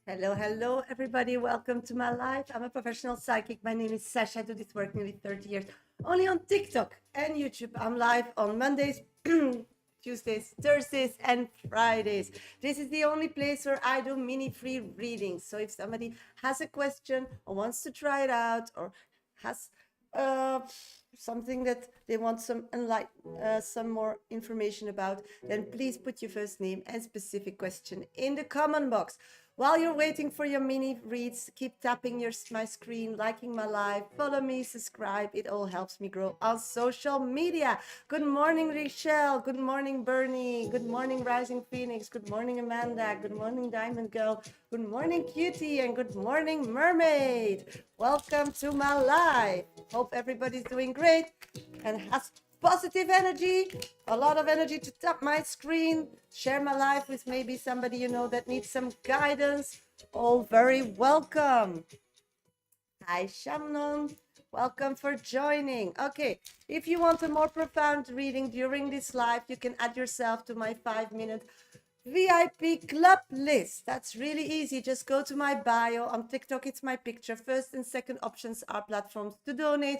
Hello, hello, everybody. Welcome to my life. I'm a professional psychic. My name is Shasha. I do this work nearly 30 years. Only on TikTok and YouTube. I'm live on Mondays, Tuesdays, Thursdays, and Fridays. This is the only place where I do mini free readings. So if somebody has a question or wants to try it out or has uh, something that they want some more information about, then please put your first name and specific question in the comment box. While you're waiting for your mini reads, keep tapping my screen, liking my live, follow me, subscribe. It all helps me grow on social media. Good morning, Rachel. Good morning, Bernie. Good morning, Rising Phoenix. Good morning, Amanda. Good morning, Diamond Girl. Good morning, Cutie. And good morning, Mermaid. Welcome to my live. Hope everybody's doing great and has positive energy, a lot of energy to tap my screen, share my life with maybe somebody you know that needs some guidance. All very welcome. Hi, Shannon. Welcome for joining. Okay, if you want a more profound reading during this live, you can add yourself to my 5-minute VIP club list. That's really easy. Just go to my bio. On TikTok, it's my picture. First and second options are platforms to donate.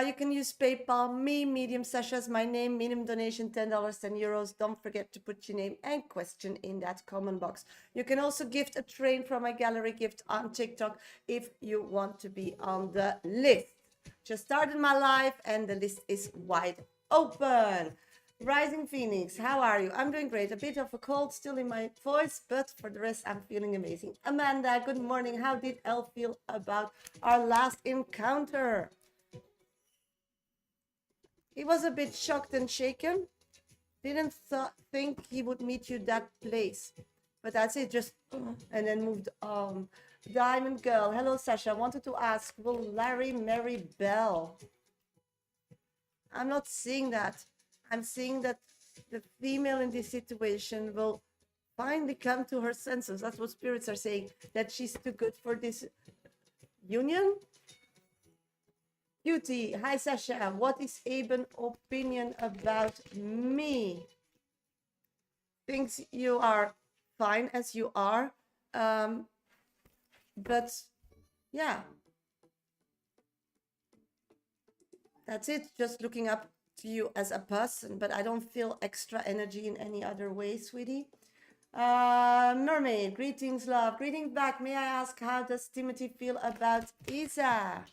You can use PayPal, Medium, Sasha's my name, minimum donation $10, €10. Don't forget to put your name and question in that comment box. You can also gift a train from my gallery gift on TikTok if you want to be on the list. Just started my live and the list is wide open. Rising Phoenix, how are you? I'm doing great. A bit of a cold still in my voice, but for the rest, I'm feeling amazing. Amanda, good morning. How did Elle feel about our last encounter? He was a bit shocked and shaken. Didn't think he would meet you that place. But that's it, just and then moved on. Diamond Girl, hello Sasha. Wanted to ask, will Larry marry Belle? I'm not seeing that. I'm seeing that the female in this situation will finally come to her senses. That's what spirits are saying, that she's too good for this union. Beauty, hi Sasha. What is Aben's opinion about me? Thinks you are fine as you are. But yeah, that's it. Just looking up to you as a person, but I don't feel extra energy in any other way, sweetie. Mermaid, greetings, love. Greetings back. May I ask, how does Timothy feel about Isa?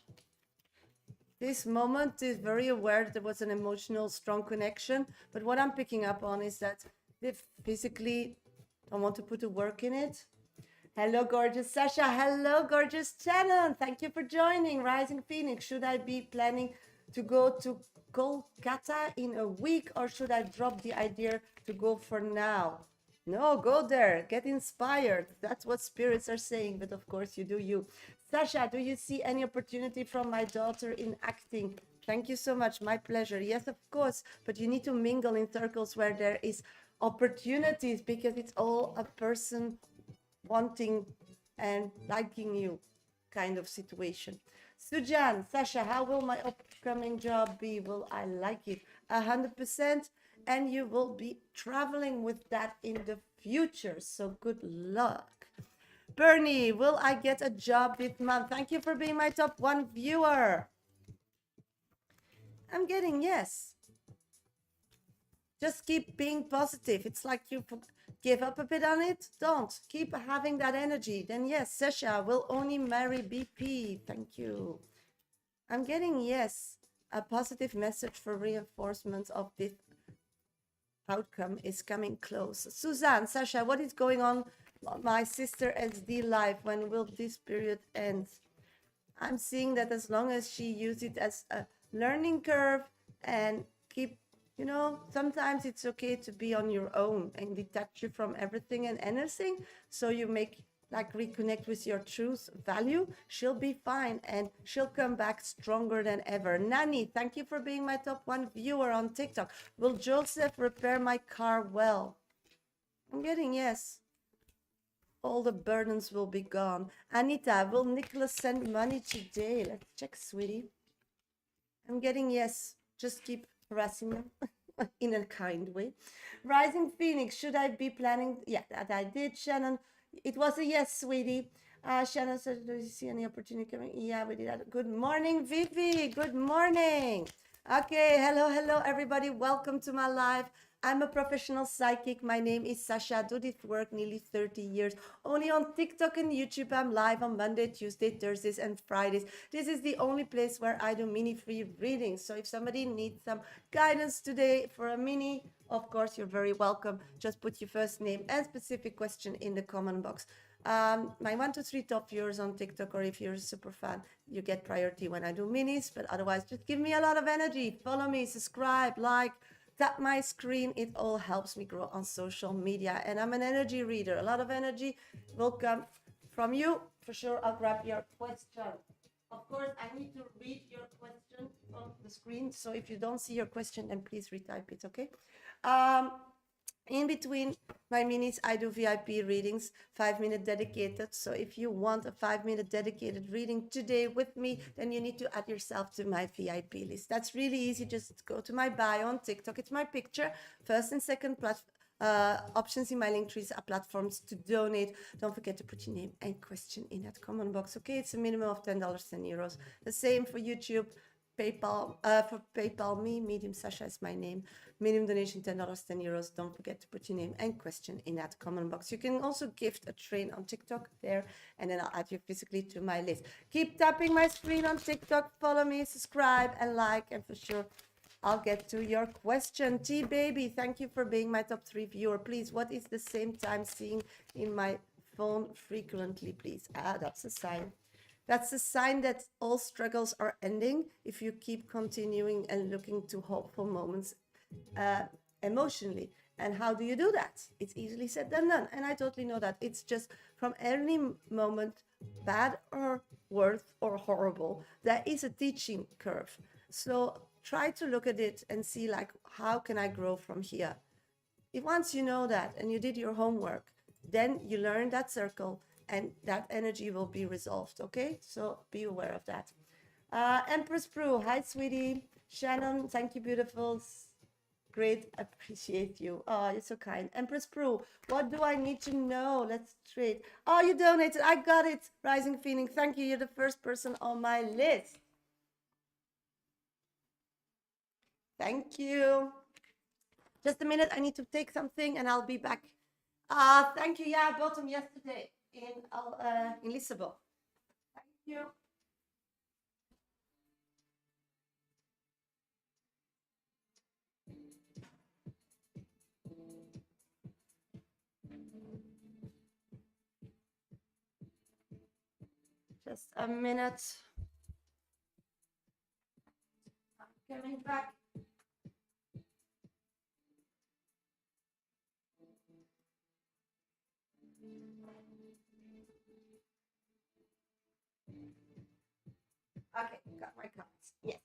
This moment is very aware there was an emotional, strong connection. But what I'm picking up on is that they physically don't want to put the work in it. Hello, gorgeous Sasha. Hello, gorgeous Shannon. Thank you for joining. Rising Phoenix. Should I be planning to go to Kolkata in a week, or should I drop the idea to go for now? No, go there. Get inspired. That's what spirits are saying. But of course, you do you. Sasha, do you see any opportunity from my daughter in acting? Thank you so much. My pleasure. Yes, of course. But you need to mingle in circles where there is opportunities, because it's all a person wanting and liking you kind of situation. Sujan, Sasha, how will my upcoming job be? Will I like it? 100%. And you will be traveling with that in the future. So good luck. Bernie, will I get a job this month? Thank you for being my top 1 viewer. I'm getting yes. Just keep being positive. It's like you give up a bit on it. Don't. Keep having that energy. Then yes, Sasha will only marry BP. Thank you. I'm getting yes. A positive message for reinforcement of this outcome is coming close. Suzanne, Sasha, what is going on my sister SD life? When will this period end? I'm seeing that as long as she uses it as a learning curve and keep, sometimes it's okay to be on your own and detach you from everything and anything. So you reconnect with your truth value. She'll be fine and she'll come back stronger than ever. Nani, thank you for being my top 1 viewer on TikTok. Will Joseph repair my car well? I'm getting yes. All the burdens will be gone. Anita, will Nicholas send money today? Let's check, sweetie. I'm getting yes. Just keep harassing him in a kind way. Rising Phoenix, should I be planning? Yeah, that I did. Shannon, It was a yes, sweetie. Shannon said, do you see any opportunity coming? Yeah, we did that. Good morning, Vivi. Good morning. Okay, hello, everybody. Welcome to my live. I'm a professional psychic. My name is Shasha. I do this work nearly 30 years. Only on TikTok and YouTube. I'm live on Monday, Tuesday, Thursdays, and Fridays. This is the only place where I do mini free readings. So if somebody needs some guidance today for a mini, of course, you're very welcome. Just put your first name and specific question in the comment box. My 1, 2, 3 top viewers on TikTok, or if you're a super fan, you get priority when I do minis. But otherwise, just give me a lot of energy. Follow me, subscribe, like, tap my screen. It all helps me grow on social media. And I'm an energy reader. A lot of energy will come from you. For sure, I'll grab your question. Of course, I need to read your question on the screen. So if you don't see your question, then please retype it, okay? In between my minis, I do VIP readings, 5-minute dedicated. So if you want a 5-minute dedicated reading today with me, then you need to add yourself to my VIP list. That's really easy. Just go to my bio on TikTok. It's my picture. First and second options in my link trees are platforms to donate. Don't forget to put your name and question in that comment box. Okay, it's a minimum of $10 and euros. The same for YouTube. PayPal, for PayPal me, Medium Shasha is my name. Minimum donation $10, 10 euros. Don't forget to put your name and question in that comment box. You can also gift a train on TikTok there, and then I'll add you physically to my list. Keep tapping my screen on TikTok. Follow me, subscribe, and like, and for sure, I'll get to your question. T Baby, thank you for being my top 3 viewer. Please, what is the same time seeing in my phone frequently, please? That's a sign. That's a sign that all struggles are ending if you keep continuing and looking to hopeful moments emotionally. And how do you do that? It's easily said than done. And I totally know that. It's just from any moment, bad or worse or horrible, there is a teaching curve. So try to look at it and see, like, how can I grow from here? If once you know that and you did your homework, then you learn that circle and that energy will be resolved, okay? So be aware of that. Empress Prue, hi, sweetie. Shannon, thank you, beautiful. Great, appreciate you. Oh, you're so kind. Empress Prue, what do I need to know? Let's trade. Oh, you donated. I got it. Rising Phoenix, thank you. You're the first person on my list. Thank you. Just a minute. I need to take something and I'll be back. Thank you. Yeah, I bought them yesterday in Lisbon. Thank you. Just a minute. I'm coming back. Okay, got my cards. Yes.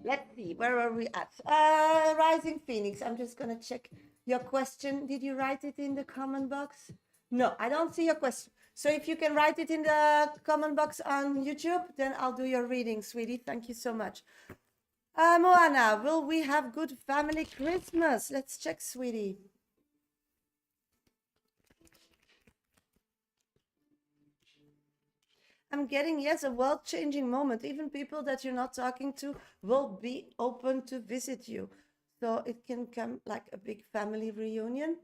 Let's see, where are we at? Rising Phoenix, I'm just gonna check your question. Did you write it in the comment box? No, I don't see your question. So if you can write it in the comment box on YouTube, then I'll do your reading, sweetie. Thank you so much. Moana, will we have good family Christmas? Let's check, sweetie. I'm getting, yes, a world-changing moment. Even people that you're not talking to will be open to visit you. So it can come like a big family reunion.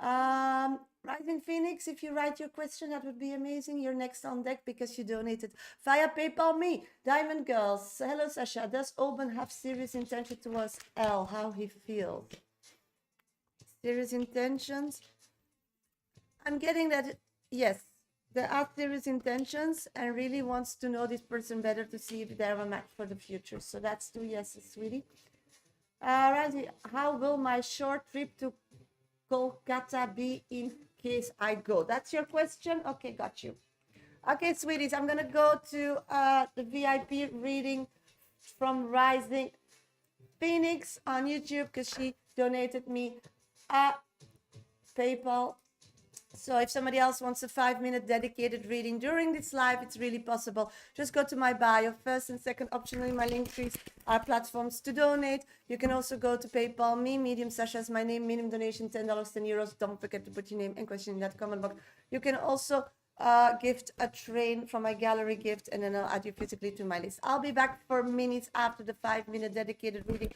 Rising Phoenix, if you write your question, that would be amazing. You're next on deck because you donated via PayPal me. Diamond Girls, hello Shasha. Does Oben have serious intention towards L? How he feels? Serious intentions? I'm getting that, yes. There are serious intentions and really wants to know this person better to see if they're a match for the future. So that's 2 yeses, sweetie. Right, how will my short trip to Kolkata be in case I go? That's your question? Okay, got you. Okay, sweeties, I'm going to go to the VIP reading from Rising Phoenix on YouTube because she donated me a PayPal So if somebody else wants a 5-minute dedicated reading during this live, it's really possible. Just go to my bio. First and second option in my link trees are platforms to donate. You can also go to PayPal me, Medium Sasha is my name, minimum donation $10, €10. Don't forget to put your name and question in that comment box. You can also gift a train from my gallery gift, and then I'll add you physically to my list. I'll be back for minutes after the 5-minute dedicated reading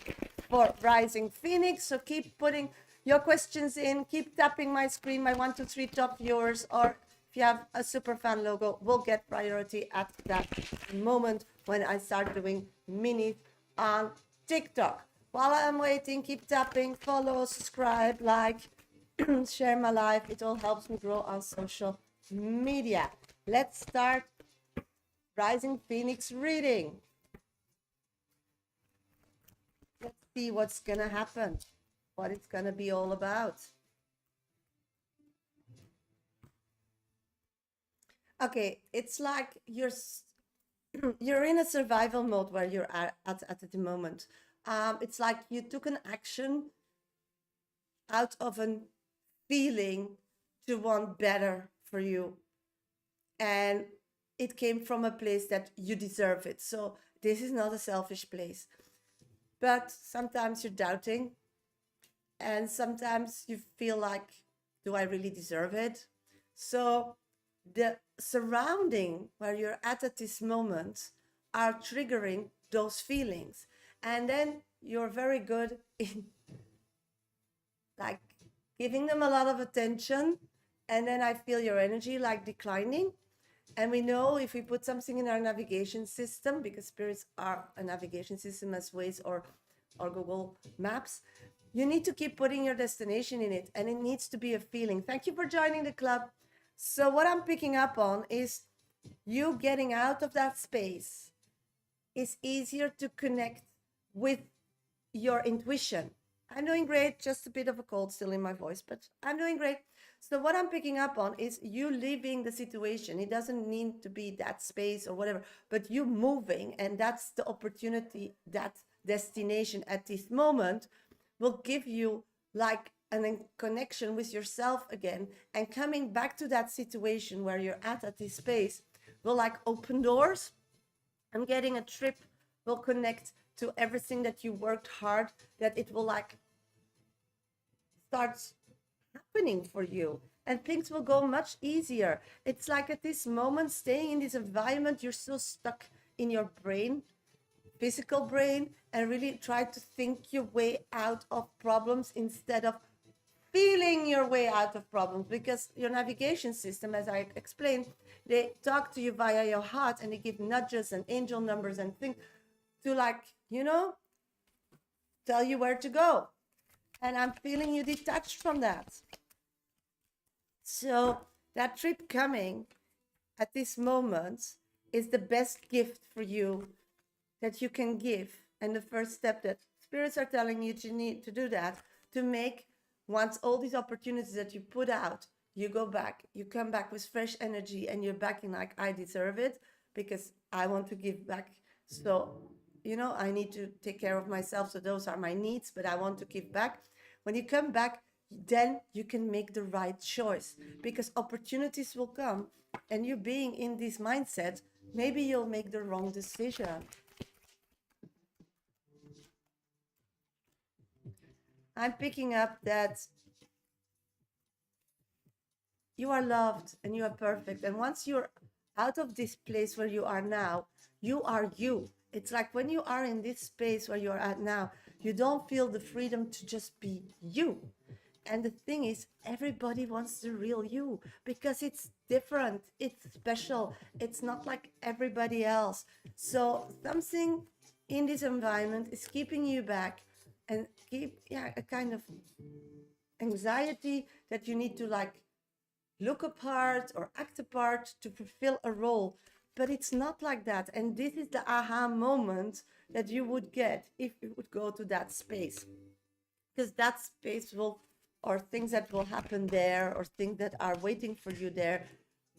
for Rising Phoenix. So keep putting your questions in, keep tapping my screen, my 1, 2, 3 top viewers, or if you have a super fan logo, will get priority at that moment when I start doing minis on TikTok. While I'm waiting, keep tapping, follow, subscribe, like, share my life. It all helps me grow on social media. Let's start Rising Phoenix reading. Let's see what's gonna happen, what it's gonna be all about. Okay, it's like you're in a survival mode where you're at the moment. It's like you took an action out of a feeling to want better for you, and it came from a place that you deserve it. So this is not a selfish place, but sometimes you're doubting, and sometimes you feel like, do I really deserve it? So the surrounding where you're at this moment are triggering those feelings, and then you're very good in like giving them a lot of attention, and then I feel your energy like declining. And we know if we put something in our navigation system, because spirits are a navigation system as Waze or Google Maps, you need to keep putting your destination in it, and it needs to be a feeling. Thank you for joining the club. So what I'm picking up on is you getting out of that space is easier to connect with your intuition. I'm doing great, just a bit of a cold still in my voice, but I'm doing great. So what I'm picking up on is you leaving the situation. It doesn't need to be that space or whatever, but you moving, and that's the opportunity, that destination at this moment will give you like a connection with yourself again, and coming back to that situation where you're at this space will like open doors. I'm getting a trip will connect to everything that you worked hard, that it will like start happening for you, and things will go much easier. It's like at this moment, staying in this environment, you're so stuck in your brain, physical brain, and really try to think your way out of problems instead of feeling your way out of problems, because your navigation system, as I explained, they talk to you via your heart, and they give nudges and angel numbers and things to like, tell you where to go. And I'm feeling you detached from that. So that trip coming at this moment is the best gift for you that you can give. And the first step that spirits are telling you to need to do that, to make, once all these opportunities that you put out, you go back, you come back with fresh energy, and you're back in like, I deserve it because I want to give back. So, I need to take care of myself. So those are my needs, but I want to give back. When you come back, then you can make the right choice, because opportunities will come, and you being in this mindset, maybe you'll make the wrong decision. I'm picking up that you are loved and you are perfect. And once you're out of this place where you are now, you are you. It's like when you are in this space where you are at now, you don't feel the freedom to just be you. And the thing is, everybody wants the real you, because it's different, it's special, it's not like everybody else. So something in this environment is keeping you back, and keep a kind of anxiety that you need to like look a part or act a part to fulfill a role. But it's not like that. And this is the aha moment that you would get if you would go to that space, because that space will, or things that will happen there, or things that are waiting for you there,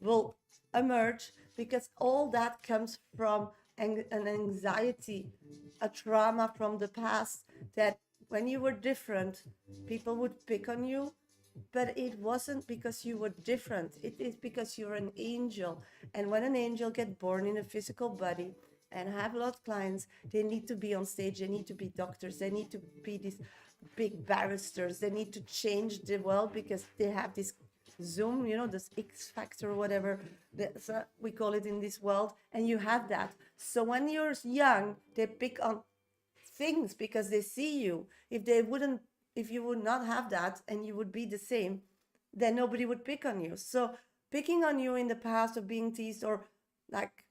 will emerge, because all that comes from an anxiety, a trauma from the past, that when you were different, people would pick on you, but it wasn't because you were different. It is because you're an angel. And when an angel get born in a physical body and have a lot of clients, they need to be on stage, they need to be doctors, they need to be these big barristers, they need to change the world because they have this Zoom, this X factor or whatever we call it in this world, and you have that. So when you're young, they pick on things because they see you. If you would not have that and you would be the same, then nobody would pick on you. So picking on you in the past, or being teased, or like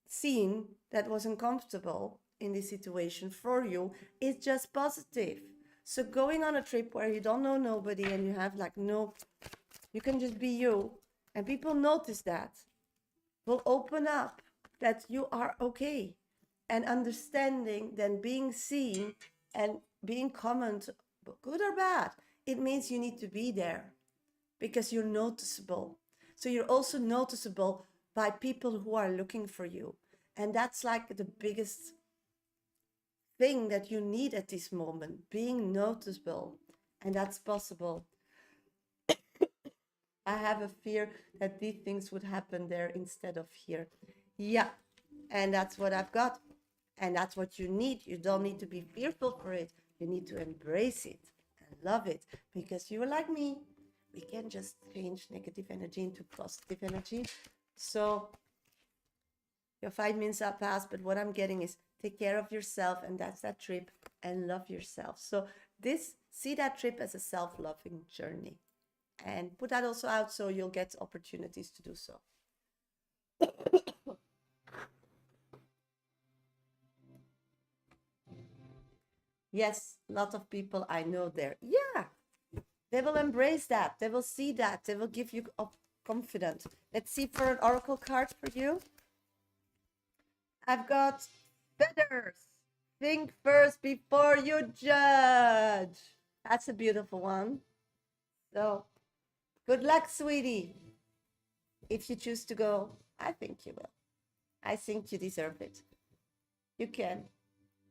seen that was uncomfortable in this situation for you, is just positive. So going on a trip where you don't know nobody and you have like you can just be you, and people notice that, will open up that you are okay, and understanding, then being seen and being commented, good or bad, it means you need to be there because you're noticeable. So you're also noticeable by people who are looking for you. And that's like the biggest thing that you need at this moment, being noticeable. And that's possible. I have a fear that these things would happen there instead of here. Yeah, and that's what I've got. And that's what you need. You don't need to be fearful for it. You need to embrace it and love it, because you are like me. We can just change negative energy into positive energy. So your 5 minutes are past, but what I'm getting is take care of yourself, and that's that trip, and love yourself. So see that trip as a self-loving journey, and put that also out so you'll get opportunities to do so. Yes, a lot of people I know there. Yeah, they will embrace that. They will see that. They will give you confidence. Let's see for an oracle card for you. I've got feathers. Think first before you judge. That's a beautiful one. So good luck, sweetie. If you choose to go, I think you will. I think you deserve it. You can.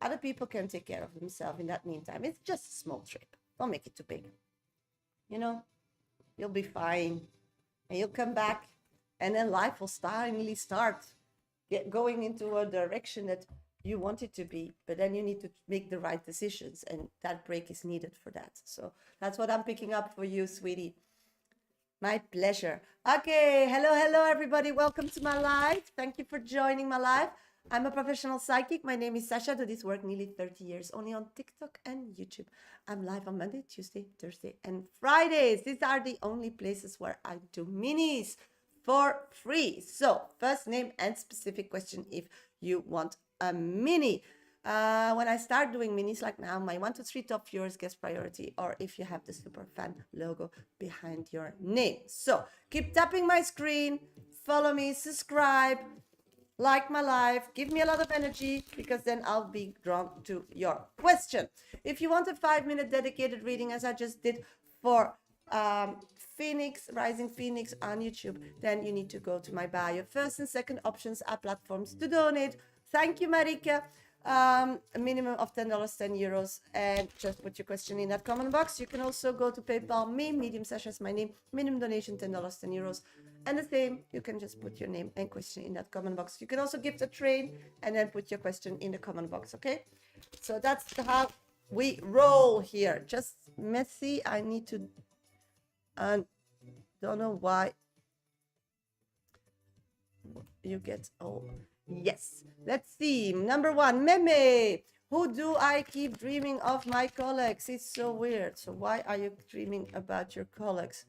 Other people can take care of themselves in that meantime. It's just a small trip. Don't make it too big. You'll be fine. And you'll come back, and then life will finally start going into a direction that you want it to be. But then you need to make the right decisions, and that break is needed for that. So that's what I'm picking up for you, sweetie. My pleasure. Okay, hello, everybody. Welcome to my live. Thank you for joining my live. I'm a professional psychic. My name is Shasha. I do this work nearly 30 years, only on TikTok and YouTube. I'm live on Monday, Tuesday, Thursday, and Fridays. These are the only places where I do minis for free. So first name and specific question if you want a mini. When I start doing minis like now, my 1 to 3 top viewers gets priority, or if you have the super fan logo behind your name. So keep tapping my screen, follow me, subscribe, like my live, give me a lot of energy, because then I'll be drawn to your question. If you want a 5-minute dedicated reading, as I just did for Phoenix, Rising Phoenix on YouTube, then you need to go to my bio. First and second options are platforms to donate. Thank you, Marika. A minimum of $10, €10, and just put your question in that comment box. You can also go to PayPal me, Medium Sasha is my name, minimum donation $10, €10. And the same, you can just put your name and question in that comment box. You can also gift a train and then put your question in the comment box, okay? So that's how we roll here. Just messy. I need to, don't know why you get, yes. Let's see. Number 1, Meme. Who do I keep dreaming of? My colleagues. It's so weird. So why are you dreaming about your colleagues?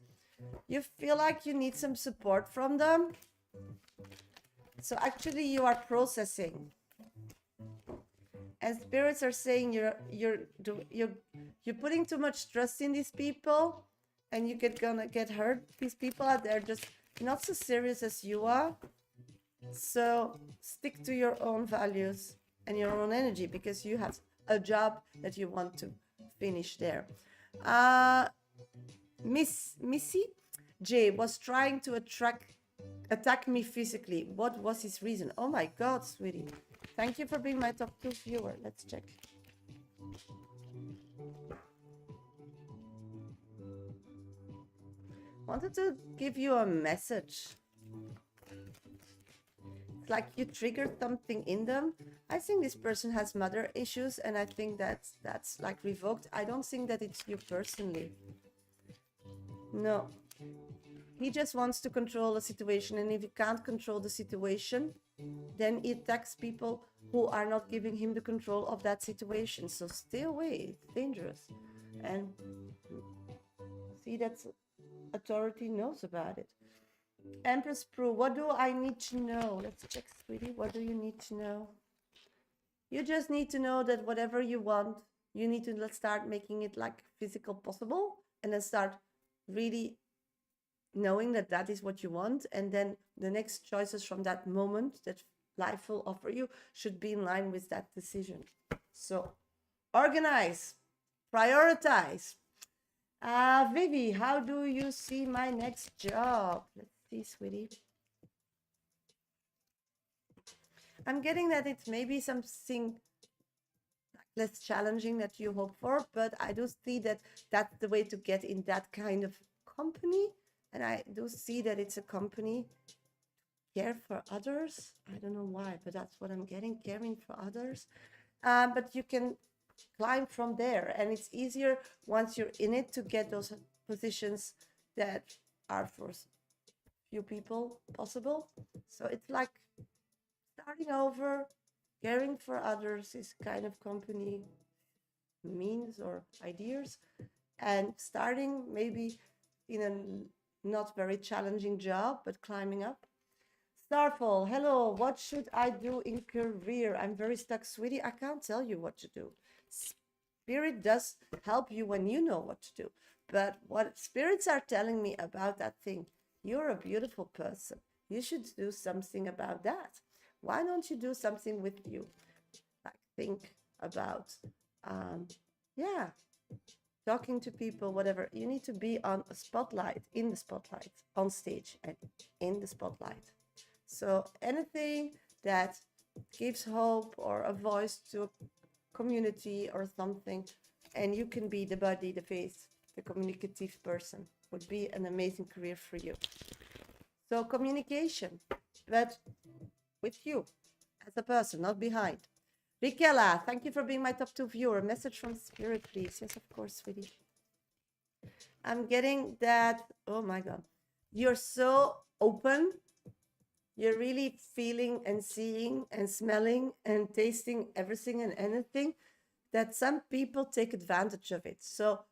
You feel like you need some support from them. So actually you are processing. And spirits are saying you're putting too much trust in these people, and you're gonna get hurt. These people are there just not so serious as you are. So stick to your own values and your own energy, because you have a job that you want to finish there. Missy J was trying to attack me physically. What was his reason? Oh my God, sweetie. Thank you for being my top 2 viewer. Let's check. wanted to give you a message. It's like you triggered something in them. I think this person has mother issues, and I think that's like revoked. I don't think that it's you personally. No. He just wants to control the situation, and if he can't control the situation, then he attacks people who are not giving him the control of that situation. So stay away, it's dangerous. And see, that authority knows about it. Empress Prue, what do I need to know? Let's check, sweetie. What do you need to know? You just need to know that whatever you want, you need to let's start making it like physical possible, and then start really knowing that that is what you want. And then the next choices from that moment that life will offer you should be in line with that decision. So organize, prioritize. Vivi, how do you see my next job? Let's see, sweetie. I'm getting that it's maybe something less challenging that you hope for, but I do see that that's the way to get in that kind of company. And I do see that it's a company care for others. I don't know why, but that's what I'm getting, caring for others. But you can climb from there, and it's easier once you're in it to get those positions that are for few people possible. So it's like starting over. Caring for others is kind of company means or ideas, and starting maybe in a not very challenging job, but climbing up. Starfall, hello, what should I do in career? I'm very stuck, sweetie. I can't tell you what to do. Spirit does help you when you know what to do. But what spirits are telling me about that thing, you're a beautiful person. You should do something about that. Why don't you do something with you? Like think about, talking to people, whatever. You need to be on a spotlight, in the spotlight, on stage and in the spotlight. So anything that gives hope or a voice to a community or something, and you can be the body, the face, the communicative person, would be an amazing career for you. So communication, but with you as a person, not behind. Rikela, thank you for being my top 2 viewer. Message from Spirit, please. Yes, of course, sweetie. I'm getting that, oh my God. You're so open. You're really feeling and seeing and smelling and tasting everything and anything that some people take advantage of it. So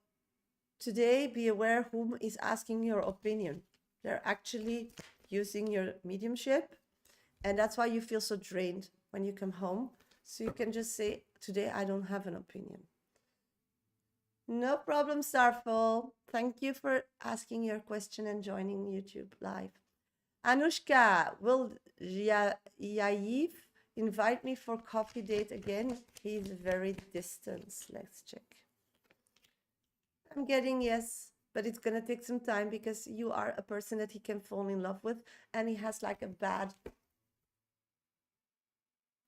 today, be aware whom is asking your opinion. They're actually using your mediumship. And that's why you feel so drained when you come home. So you can just say, today I don't have an opinion. No problem, Starfall. Thank you for asking your question and joining YouTube live. Anushka, will Yaiv invite me for coffee date again? He's very distant. Let's check. I'm getting yes, but it's going to take some time because you are a person that he can fall in love with, and he has like a bad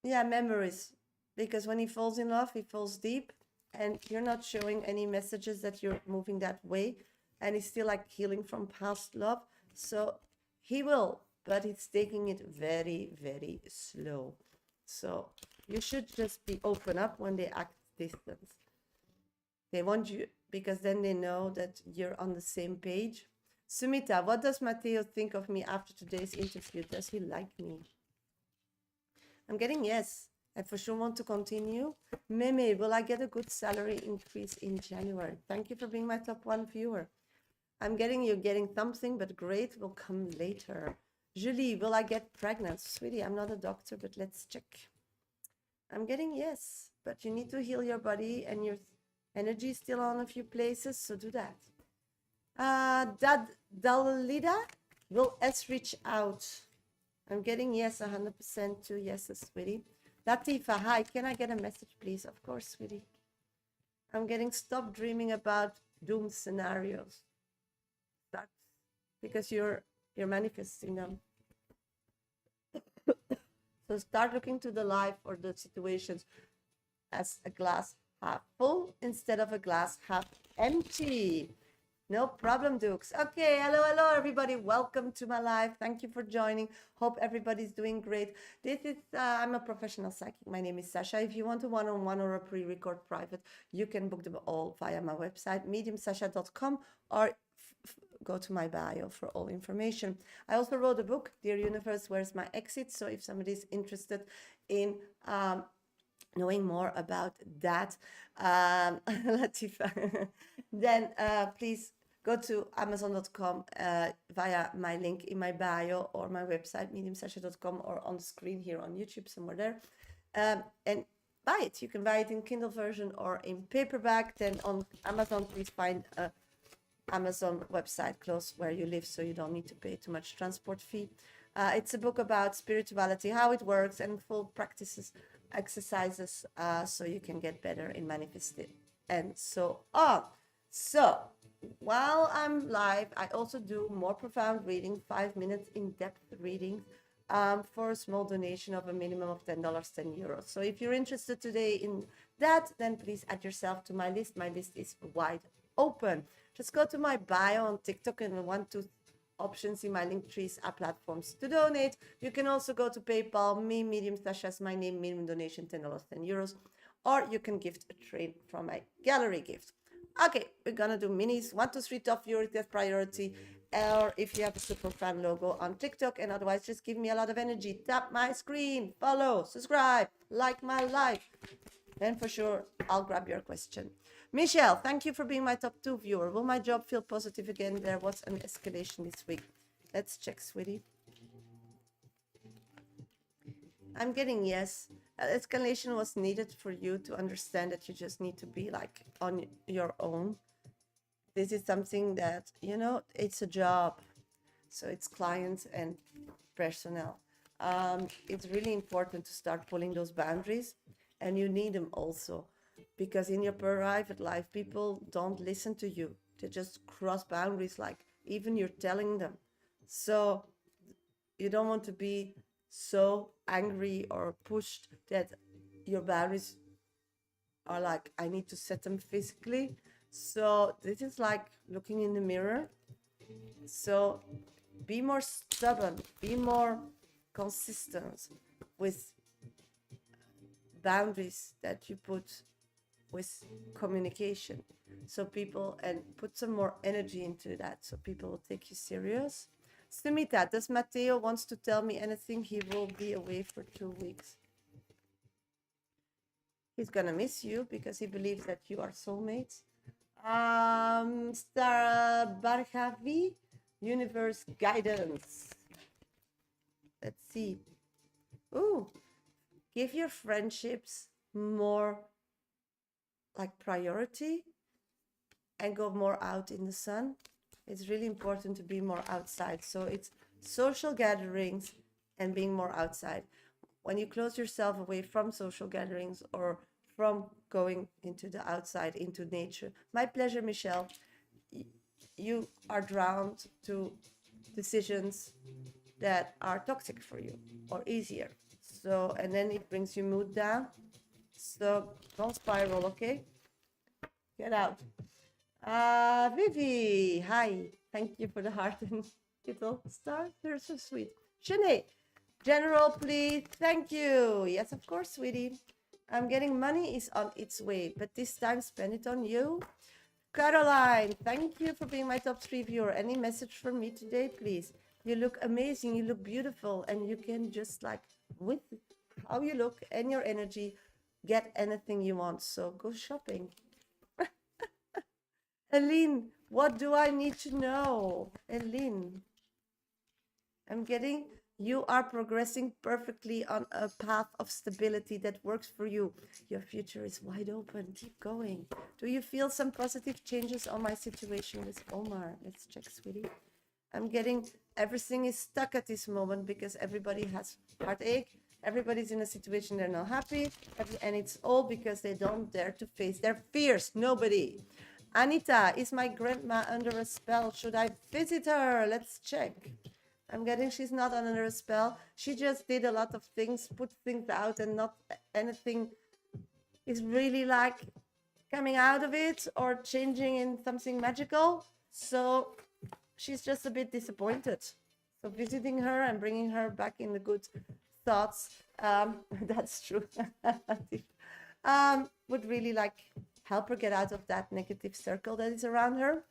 memories, because when he falls in love, he falls deep, and you're not showing any messages that you're moving that way, and he's still like healing from past love. So he will, but he's taking it very, very slow. So you should just be open up when they act distant. They want you because then they know that you're on the same page. Sumita, what does Matteo think of me after today's interview? Does he like me? I'm getting yes. I for sure want to continue. Meme, will I get a good salary increase in January? Thank you for being my top 1 viewer. I'm getting you're getting something, but great will come later. Julie, will I get pregnant? Sweetie, I'm not a doctor, but let's check. I'm getting yes, but you need to heal your body, and your energy is still on a few places, so do that. Dalida, will S reach out? I'm getting yes, 100% 2 yeses, sweetie. Latifa, hi, can I get a message, please? Of course, sweetie. I'm getting stop dreaming about doom scenarios. That's because you're manifesting them. So start looking to the life or the situations as a glass half full instead of a glass half empty. No problem, Dukes. Okay, hello, everybody. Welcome to my live. Thank you for joining. Hope everybody's doing great. This is, I'm a professional psychic. My name is Shasha. If you want a one-on-one or a pre-record private, you can book them all via my website, mediumsasha.com, or go to my bio for all information. I also wrote a book, Dear Universe, Where's My Exit? So if somebody's interested in knowing more about that, Latifa, then please go to amazon.com via my link in my bio or my website, mediumsasha.com, or on the screen here on YouTube, somewhere there. And buy it. You can buy it in Kindle version or in paperback. Then on Amazon, please find a Amazon website close where you live, so you don't need to pay too much transport fee. It's a book about spirituality, how it works, and full practices, exercises, so you can get better in manifesting and so on. So while I'm live, I also do more profound reading, 5 minutes in-depth readings, for a small donation of a minimum of $10, €10. So if you're interested today in that, then please add yourself to my list. My list is wide open. Just go to my bio on TikTok and 1, 2 options in my link trees are platforms to donate. You can also go to PayPal, me, Medium Sasha's my name, minimum donation $10, €10, or you can gift a trade from my gallery gift. Okay, we're gonna do minis, 1, 2, 3 top priority, or if you have a super fan logo on TikTok, and otherwise just give me a lot of energy. Tap my screen, follow, subscribe, like my live, then for sure I'll grab your question. Michelle, thank you for being my top 2 viewer. Will my job feel positive again? There was an escalation this week. Let's check, sweetie. I'm getting yes. Escalation was needed for you to understand that you just need to be like on your own. This is something that, you know, it's a job. So it's clients and personnel. It's really important to start pulling those boundaries, and you need them also. Because in your private life, people don't listen to you. They just cross boundaries, like even you're telling them. So you don't want to be so angry or pushed that your boundaries are like, I need to set them physically. So this is like looking in the mirror. So be more stubborn, be more consistent with boundaries that you put with communication, so people, and put some more energy into that so people will take you serious. Sumita, does Matteo wants to tell me anything? He will be away for 2 weeks. He's gonna miss you because he believes that you are soulmates. Star Barhavi, universe guidance. Let's see. Ooh, give your friendships more like priority and go more out in the sun. It's really important to be more outside. So it's social gatherings and being more outside. When you close yourself away from social gatherings or from going into the outside, into nature. My pleasure, Michelle. You are drowned to decisions that are toxic for you or easier. So, and then it brings your mood down. So don't spiral, okay? Get out. Vivi, hi. Thank you for the heart and little stars. They're so sweet. Shanae, general, please. Thank you. Yes, of course, sweetie. I'm getting money is on its way, but this time spend it on you. Caroline, thank you for being my top 3 viewer. Any message from me today, please? You look amazing. You look beautiful, and you can just like with how you look and your energy get anything you want. So go shopping. Aline, what do I need to know? Aline, I'm getting you are progressing perfectly on a path of stability that works for you. Your future is wide open. Keep going. Do you feel some positive changes on my situation with Omar? Let's check, sweetie. I'm getting everything is stuck at this moment because everybody has heartache. Everybody's in a situation they're not happy. And it's all because they don't dare to face their fears. Nobody. Anita, is my grandma under a spell? Should I visit her? Let's check. I'm getting she's not under a spell. She just did a lot of things, put things out, and not anything is really like coming out of it or changing in something magical. So she's just a bit disappointed. So visiting her and bringing her back in the good thoughts, that's true, would really like help her get out of that negative circle that is around her.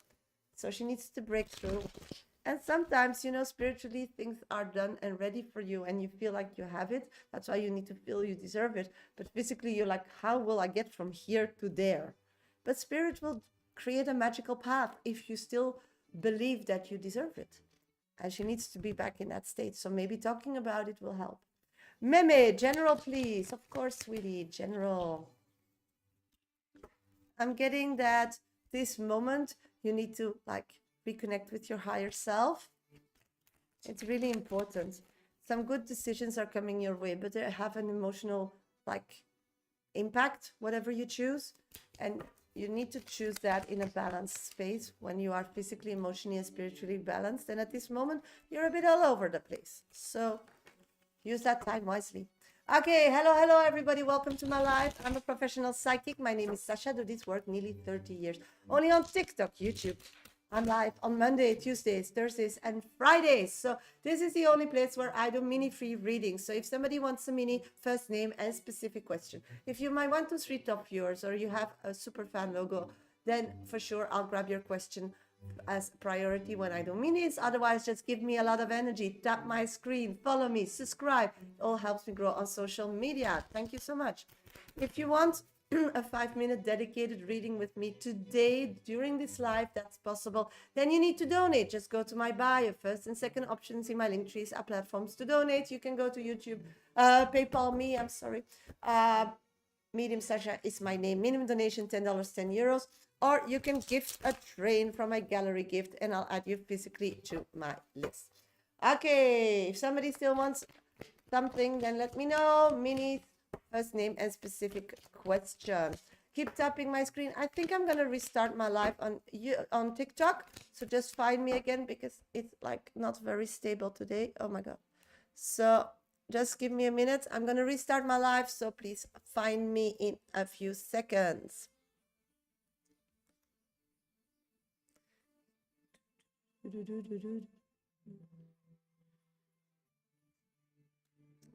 So she needs to break through. And sometimes, spiritually things are done and ready for you and you feel like you have it. That's why you need to feel you deserve it. But physically, you're like, how will I get from here to there? But spirit will create a magical path if you still believe that you deserve it. And she needs to be back in that state. So maybe talking about it will help. Meme, general, please. Of course, sweetie, general. I'm getting that this moment you need to reconnect with your higher self. It's really important. Some good decisions are coming your way, but they have an emotional impact, whatever you choose. And you need to choose that in a balanced space when you are physically, emotionally, and spiritually balanced. And at this moment, you're a bit all over the place. So use that time wisely. Okay, hello, everybody. Welcome to my life. I'm a professional psychic. My name is Shasha. I do this work nearly 30 years. Only on TikTok, YouTube. I'm live on Monday, Tuesdays, Thursdays, and Fridays. So this is the only place where I do mini free readings. So if somebody wants a mini first name and specific question, if you might want to 3 top viewers or you have a super fan logo, then for sure I'll grab your question as priority when I do minis. Otherwise, just give me a lot of energy. Tap my screen, follow me, subscribe. It all helps me grow on social media. Thank you so much. If you want a 5-minute dedicated reading with me today during this live, that's possible, then you need to donate. Just go to my bio. First and second options in my link trees are platforms to donate. You can go to YouTube, PayPal me, I'm sorry. Medium Sasha is my name. Minimum donation $10, 10 euros. Or you can gift a train from my gallery gift and I'll add you physically to my list. Okay, if somebody still wants something, then let me know. Mini first name and specific question. Keep tapping my screen. I think I'm gonna restart my live on TikTok. So just find me again because it's not very stable today. Oh my god. So just give me a minute. I'm gonna restart my live. So please find me in a few seconds.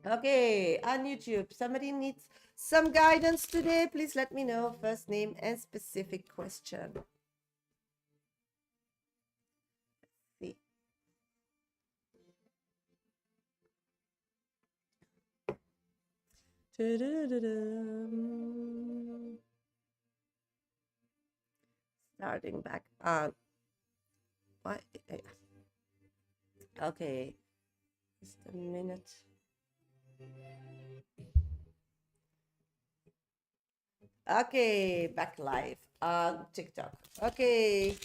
Okay, on YouTube, somebody needs some guidance today. Please let me know. First name and specific question. Let's see. Starting back on. What? Okay, just a minute. Okay, back live on TikTok. Okay.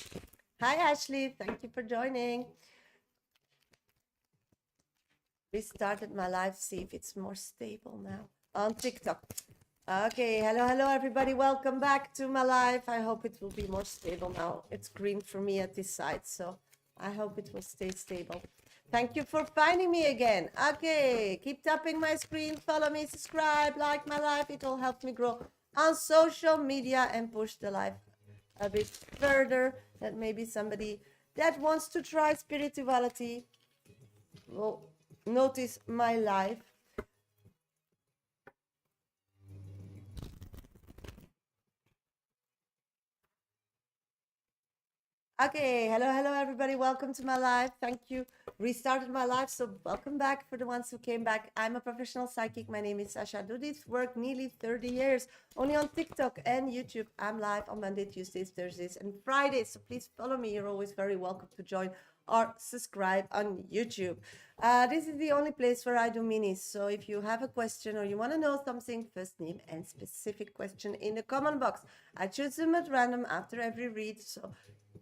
Hi, Ashley. Thank you for joining. Restarted my live. See if it's more stable now on TikTok. Okay. Hello, everybody. Welcome back to my live. I hope it will be more stable now. It's green for me at this side, so I hope it will stay stable. Thank you for finding me again. Okay, keep tapping my screen, follow me, subscribe, like my life. It all helps me grow on social media and push the life a bit further. That maybe somebody that wants to try spirituality will notice my life. Okay, hello, everybody. Welcome to my live. Thank you. Restarted my live, so welcome back for the ones who came back. I'm a professional psychic. My name is Shasha. I do this work nearly 30 years, only on TikTok and YouTube. I'm live on Monday, Tuesdays, Thursdays, and Fridays, so please follow me. You're always very welcome to join or subscribe on YouTube. This is the only place where I do minis, so if you have a question or you want to know something, first name and specific question in the comment box. I choose them at random after every read, so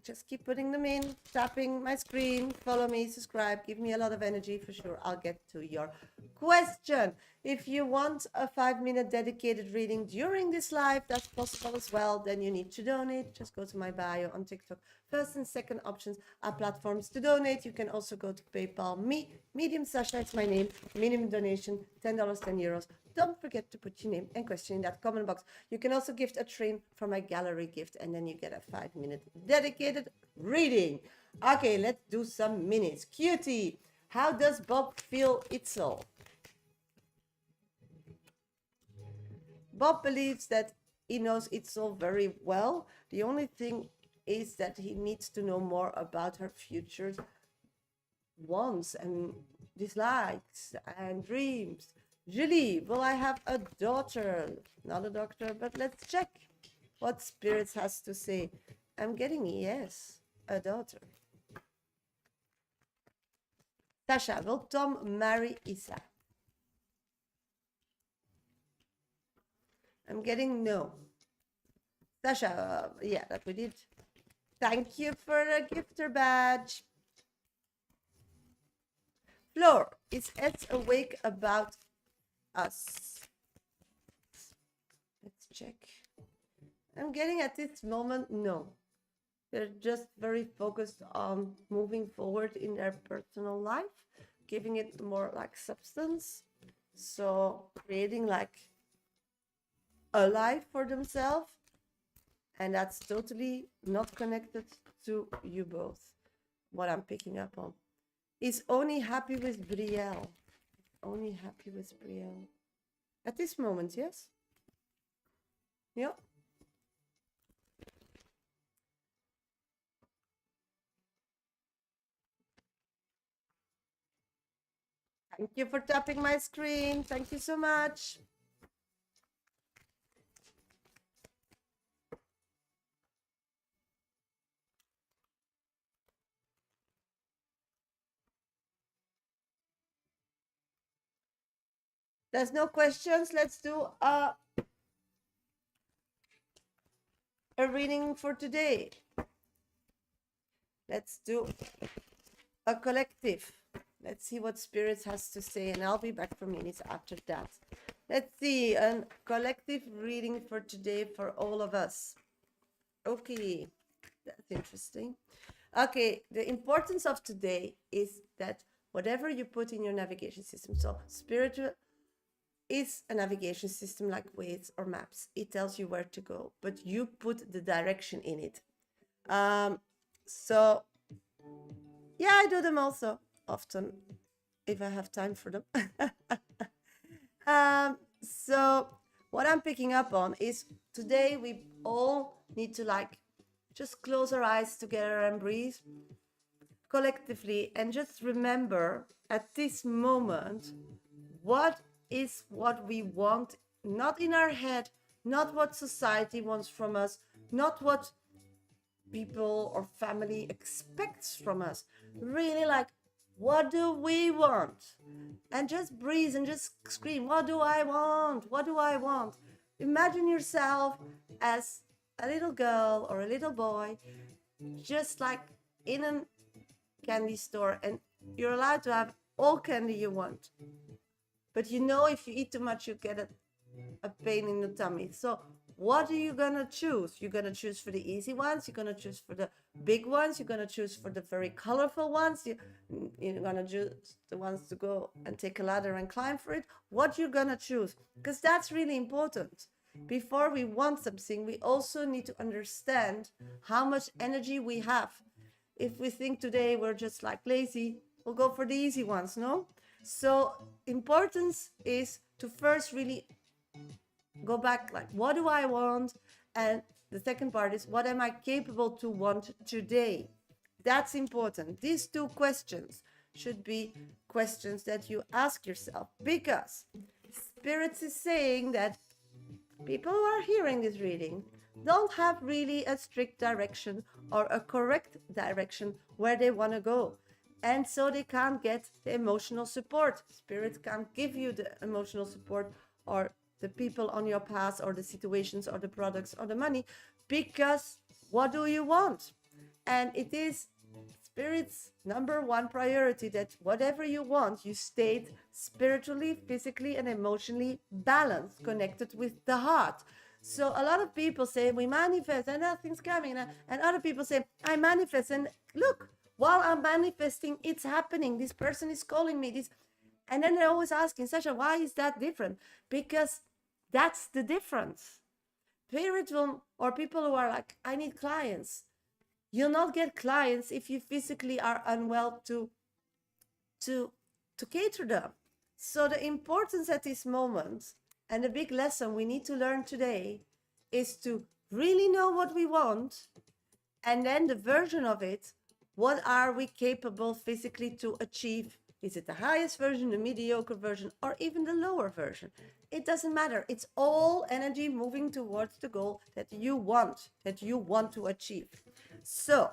just keep putting them in, tapping my screen, follow me, subscribe, give me a lot of energy for sure. I'll get to your question. If you want a 5-minute dedicated reading during this live, that's possible as well. Then you need to donate. Just go to my bio on TikTok. First and second options are platforms to donate. You can also go to PayPal me, Medium Sasha, it's my name. Minimum donation, $10, 10 euros. don't forget to put your name and question in that comment box. You can also gift a train from my gallery gift, and then you get a 5-minute dedicated reading. Okay, let's do some minutes. Cutie, how does Bob feel Itzel? Bob believes that he knows Itzel very well. The only thing is that he needs to know more about her future wants and dislikes and dreams. Julie, will I have a daughter? Not a doctor, but let's check what spirits has to say. I'm getting yes, a daughter. Shasha, will Tom marry Isa? I'm getting no. Shasha, yeah, that we did. Thank you for the gifter badge. Floor, is Ed awake about us? Let's check. I'm getting at this moment, no. They're just very focused on moving forward in their personal life, giving it more like substance. So creating like a life for themselves. And that's totally not connected to you both, what I'm picking up on. Is only happy with Brielle. Only happy with Brielle. At this moment, yes? Yeah. Thank you for tapping my screen. Thank you so much. There's no questions. Let's do a reading for today. Let's do a collective. Let's see what spirits has to say, and I'll be back for minutes after that. Let's see a collective reading for today for all of us. Okay, that's interesting. Okay, the importance of today is that whatever you put in your navigation system, so spiritual is a navigation system like Waze or maps. It tells you where to go, but you put the direction in it. So yeah, I do them also often if I have time for them. So what I'm picking up on is today we all need to like just close our eyes together and breathe collectively and just remember at this moment what is what we want, not in our head, not what society wants from us, not what people or family expects from us. Really like, what do we want? And just breathe and just scream, what do I want? What do I want? Imagine yourself as a little girl or a little boy, just like in a candy store, and you're allowed to have all candy you want. But you know, if you eat too much, you get a pain in the tummy. So what are you gonna choose? You're gonna choose for the easy ones. You're gonna choose for the big ones. You're gonna choose for the very colorful ones. You're gonna choose the ones to go and take a ladder and climb for it. What you're gonna choose? Because that's really important. Before we want something, we also need to understand how much energy we have. If we think today we're just like lazy, we'll go for the easy ones, no? So importance is to first really go back, like, what do I want? And the second part is, what am I capable to want today? That's important. These two questions should be questions that you ask yourself, because Spirits is saying that people who are hearing this reading don't have really a strict direction or a correct direction where they want to go. And so they can't get the emotional support. Spirit can't give you the emotional support or the people on your path or the situations or the products or the money, because what do you want? And it is Spirit's number one priority that whatever you want, you stay spiritually, physically, and emotionally balanced, connected with the heart. So a lot of people say we manifest and nothing's coming, and other people say I manifest and look, while I'm manifesting, it's happening. This person is calling me. And then they're always asking, Sasha, why is that different? Because that's the difference. Spiritual or people who are like, I need clients. You'll not get clients if you physically are unwell to to cater them. So the importance at this moment and the big lesson we need to learn today is to really know what we want, and then the version of it, what are we capable physically to achieve? Is it the highest version, the mediocre version, or even the lower version? It doesn't matter. It's all energy moving towards the goal that you want to achieve. So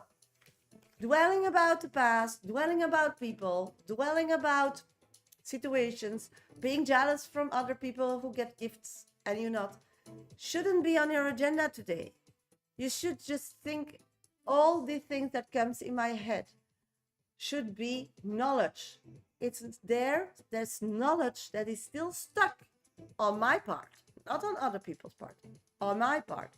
dwelling about the past, dwelling about people, dwelling about situations, being jealous from other people who get gifts and you not, shouldn't be on your agenda today. You should just think all the things that comes in my head should be knowledge. It's there, there's knowledge that is still stuck on my part, not on other people's part, on my part,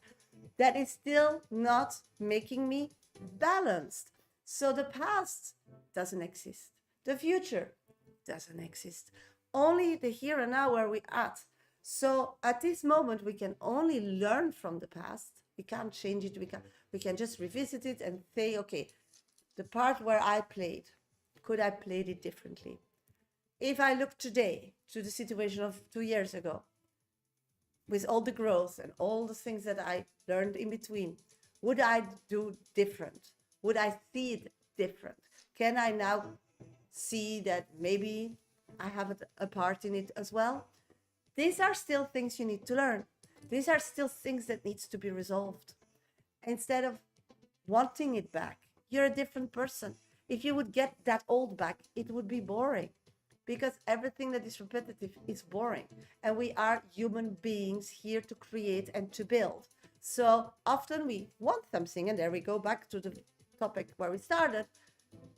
that is still not making me balanced. So the past doesn't exist. The future doesn't exist. Only the here and now where we at. So at this moment, we can only learn from the past. We can't change it. We can just revisit it and say, okay, the part where I played, could I played it differently? If I look today to the situation of 2 years ago, with all the growth and all the things that I learned in between, would I do different? Would I see it different? Can I now see that maybe I have a part in it as well? These are still things you need to learn. These are still things that needs to be resolved. Instead of wanting it back, you're a different person. If you would get that old back, it would be boring, because everything that is repetitive is boring. And we are human beings here to create and to build. So often we want something, and there we go back to the topic where we started.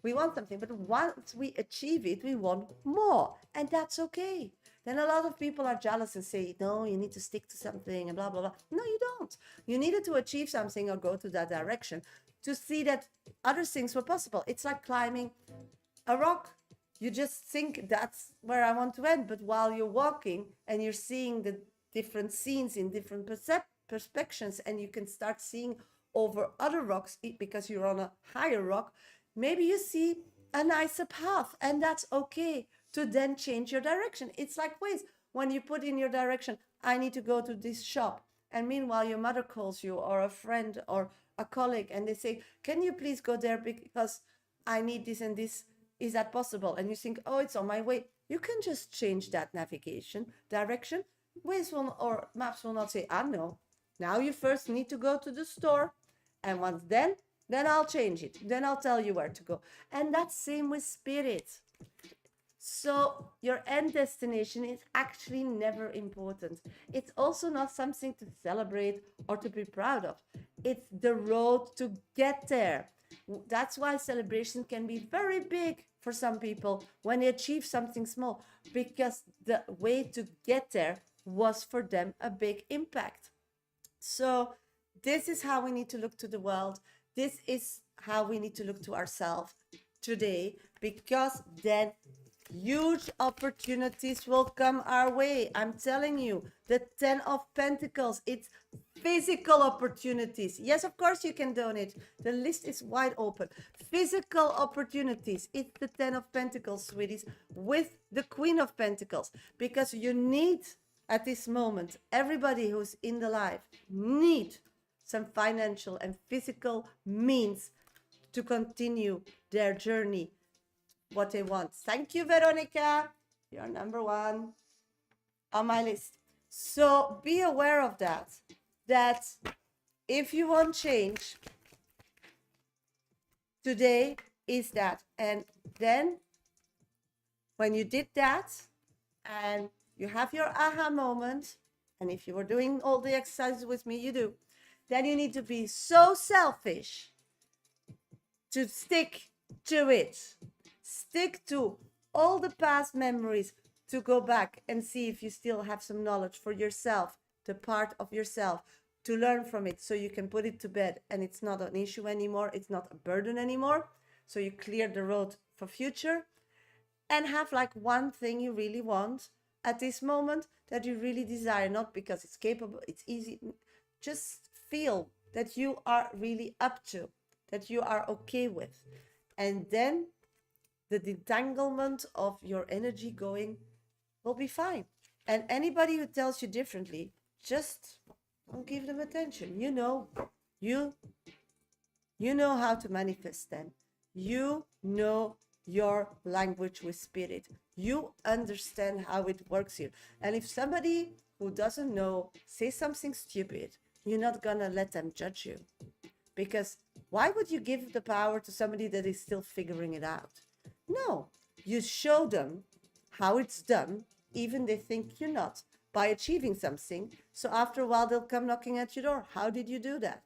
We want something, but once we achieve it, we want more, and that's okay. Then a lot of people are jealous and say, no, you need to stick to something and blah, blah, blah. No, you don't. You needed to achieve something or go to that direction to see that other things were possible. It's like climbing a rock. You just think that's where I want to end. But while you're walking and you're seeing the different scenes in different perspectives, and you can start seeing over other rocks because you're on a higher rock, maybe you see a nicer path, and that's okay to then change your direction. It's like ways when you put in your direction, I need to go to this shop. And meanwhile, your mother calls you or a friend or a colleague, and they say, can you please go there because I need this and this. Is that possible? And you think, oh, it's on my way. You can just change that navigation direction. Waze will, or maps will not say, ah, no. Now you first need to go to the store. And once then I'll change it. Then I'll tell you where to go. And that's same with spirit. So your end destination is actually never important. It's also not something to celebrate or to be proud of. It's the road to get there. That's why celebration can be very big for some people when they achieve something small, because the way to get there was for them a big impact. So this is how we need to look to the world. This is how we need to look to ourselves today, because then huge opportunities will come our way. I'm telling you, the 10 of Pentacles, it's physical opportunities. Yes, of course you can donate. The list is wide open. Physical opportunities. It's the 10 of Pentacles, sweeties, with the Queen of Pentacles, because you need at this moment, everybody who's in the life need some financial and physical means to continue their journey, what they want. Thank you, Veronica. You're number one on my list. So be aware of that if you want change, today is that. And then when you did that and you have your aha moment, and if you were doing all the exercises with me, you do, then you need to be so selfish to stick to it. Stick to all the past memories, to go back and see if you still have some knowledge for yourself, the part of yourself, to learn from it so you can put it to bed and it's not an issue anymore, it's not a burden anymore. So you clear the road for future. and have like one thing you really want at this moment that you really desire, not because it's capable, it's easy. Just feel that you are really up to, that you are okay with. And then the detanglement of your energy going will be fine. And anybody who tells you differently, just don't give them attention. You you know how to manifest them. You know your language with spirit. You understand how it works here. And if somebody who doesn't know says something stupid, you're not gonna let them judge you. Because why would you give the power to somebody that is still figuring it out? No, you show them how it's done, even they think you're not, by achieving something. So after a while, they'll come knocking at your door. How did you do that?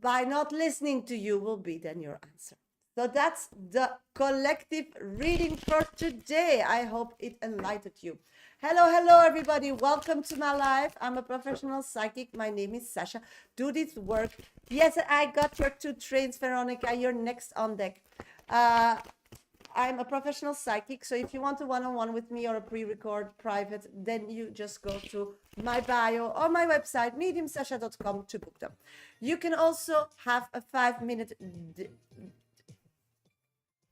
By not listening to you will be then your answer. So that's the collective reading for today. I hope it enlightened you. Hello, everybody. Welcome to my life. I'm a professional psychic. My name is Shasha. Do this work. Yes, I got your 2 trains, Veronica. You're next on deck. I'm a professional psychic, so if you want a one-on-one with me or a pre-record private, then you just go to my bio or my website, mediumsasha.com, to book them. You can also have a 5-minute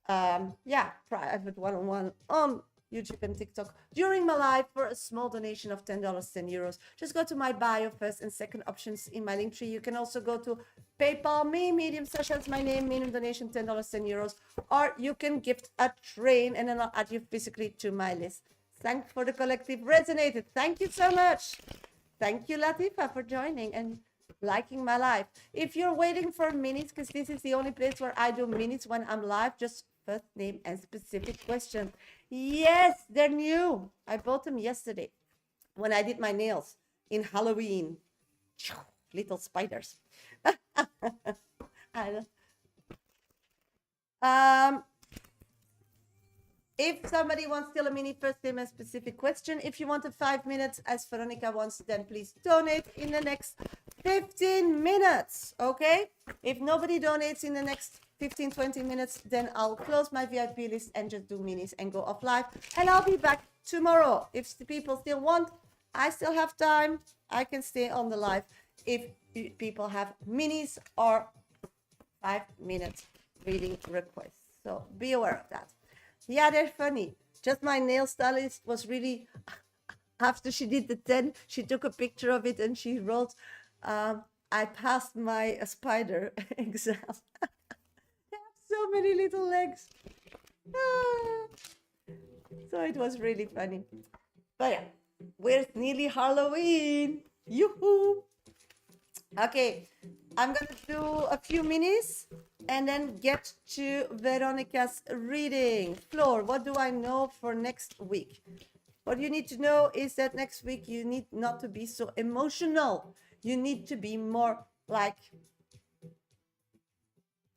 private one-on-one on YouTube and TikTok during my live for a small donation of $10, €10. Just go to my bio, first and second options in my link tree. You can also go to PayPal me, Medium Sasha is my name, minimum donation $10, €10, or you can gift a train and then I'll add you physically to my list. Thanks for the collective resonated. Thank you so much. Thank you, Latifa, for joining and liking my live. If you're waiting for minutes, because this is the only place where I do minutes when I'm live, just first name and specific question. Yes, they're new. I bought them yesterday when I did my nails in Halloween. Little spiders. If somebody wants still a mini first name and specific question, if you want a 5 minutes as Veronica wants, then please donate in the next 15 minutes, okay? If nobody donates in the next 15, 20 minutes, then I'll close my VIP list and just do minis and go off live. And I'll be back tomorrow. If the people still want, I still have time. I can stay on the live if people have minis or 5 minutes reading requests. So be aware of that. Yeah, they're funny. Just my nail stylist was really, after she did the 10, she took a picture of it and she wrote, I passed my spider exam. They have so many little legs. So it was really funny. But yeah, we're nearly Halloween. Yoo-hoo! Okay, I'm gonna do a few minis and then get to Veronica's reading. Floor, what do I know for next week? What you need to know is that next week you need not to be so emotional. You need to be more like,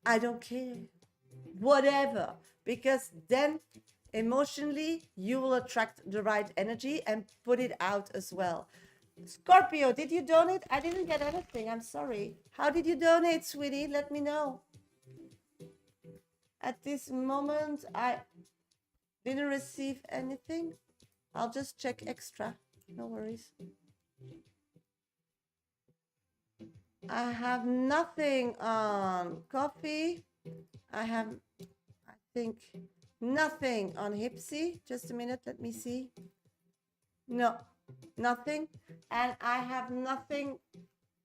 I don't care, whatever, because then emotionally you will attract the right energy and put it out as well. Scorpio, did you donate? I didn't get anything. I'm sorry. How did you donate, sweetie? Let me know. At this moment, I didn't receive anything. I'll just check extra. No worries. I have nothing on coffee. I have, I think, nothing on Hipsy. Just a minute. Let me see. No, nothing. And I have nothing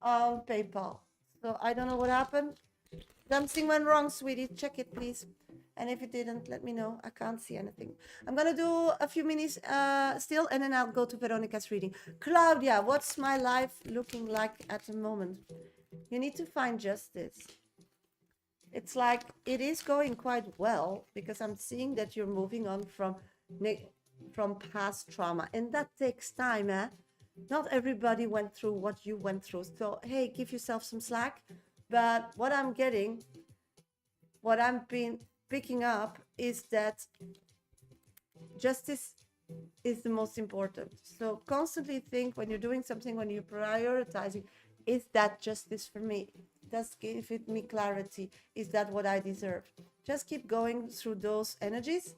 on PayPal. So I don't know what happened. Something went wrong, sweetie. Check it, please. And if it didn't, let me know. I can't see anything. I'm going to do a few minis still, and then I'll go to Veronica's reading. Claudia, what's my life looking like at the moment? You need to find justice. It's like it is going quite well because I'm seeing that you're moving on from past trauma, and that takes time. Not everybody went through what you went through, so hey, give yourself some slack. But what I'm getting, what I've been picking up, is that justice is the most important. So constantly think, when you're doing something, when you're prioritizing, is that justice for me? Does give it me clarity? Is that what I deserve? Just keep going through those energies,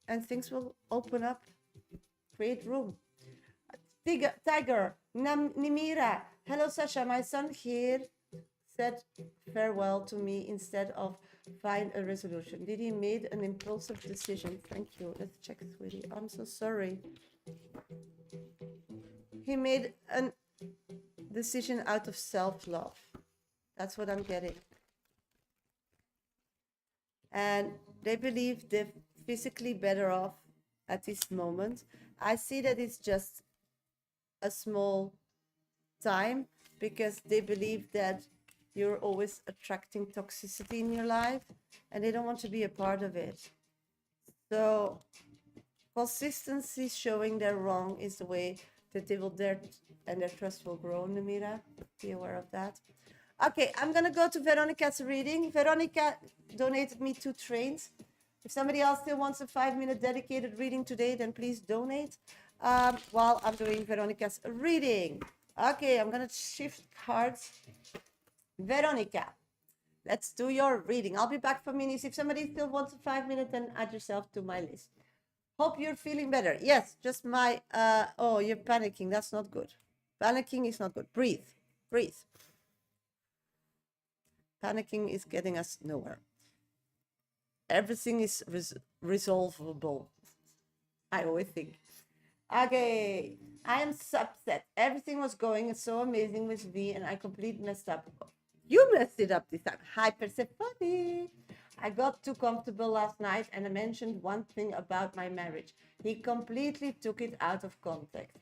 and things will open up, create room. Tiger, Nimira. Hello, Sasha. My son here said farewell to me instead of find a resolution. Did he made an impulsive decision? Thank you. Let's check, sweetie. I'm so sorry. He made a decision out of self-love. That's what I'm getting. And they believe they're physically better off at this moment. I see that it's just a small time because they believe that you're always attracting toxicity in your life and they don't want to be a part of it. So consistency showing they're wrong is the way that they will dare and their trust will grow, Namira. Be aware of that. Okay, I'm gonna go to Veronica's reading. Veronica donated me 2 trains. If somebody else still wants a 5-minute dedicated reading today, then please donate while I'm doing Veronica's reading. Okay, I'm gonna shift cards. Veronica, let's do your reading. I'll be back for minis. If somebody still wants a 5-minute, then add yourself to my list. Hope you're feeling better. Yes, just my, oh, you're panicking. That's not good. Panicking is not good. Breathe, breathe. Panicking is getting us nowhere. Everything is resolvable. I always think. Okay, I am so upset. Everything was going so amazing with me and I completely messed up. You messed it up this time. Hi, Persephone. I got too comfortable last night and I mentioned one thing about my marriage. He completely took it out of context.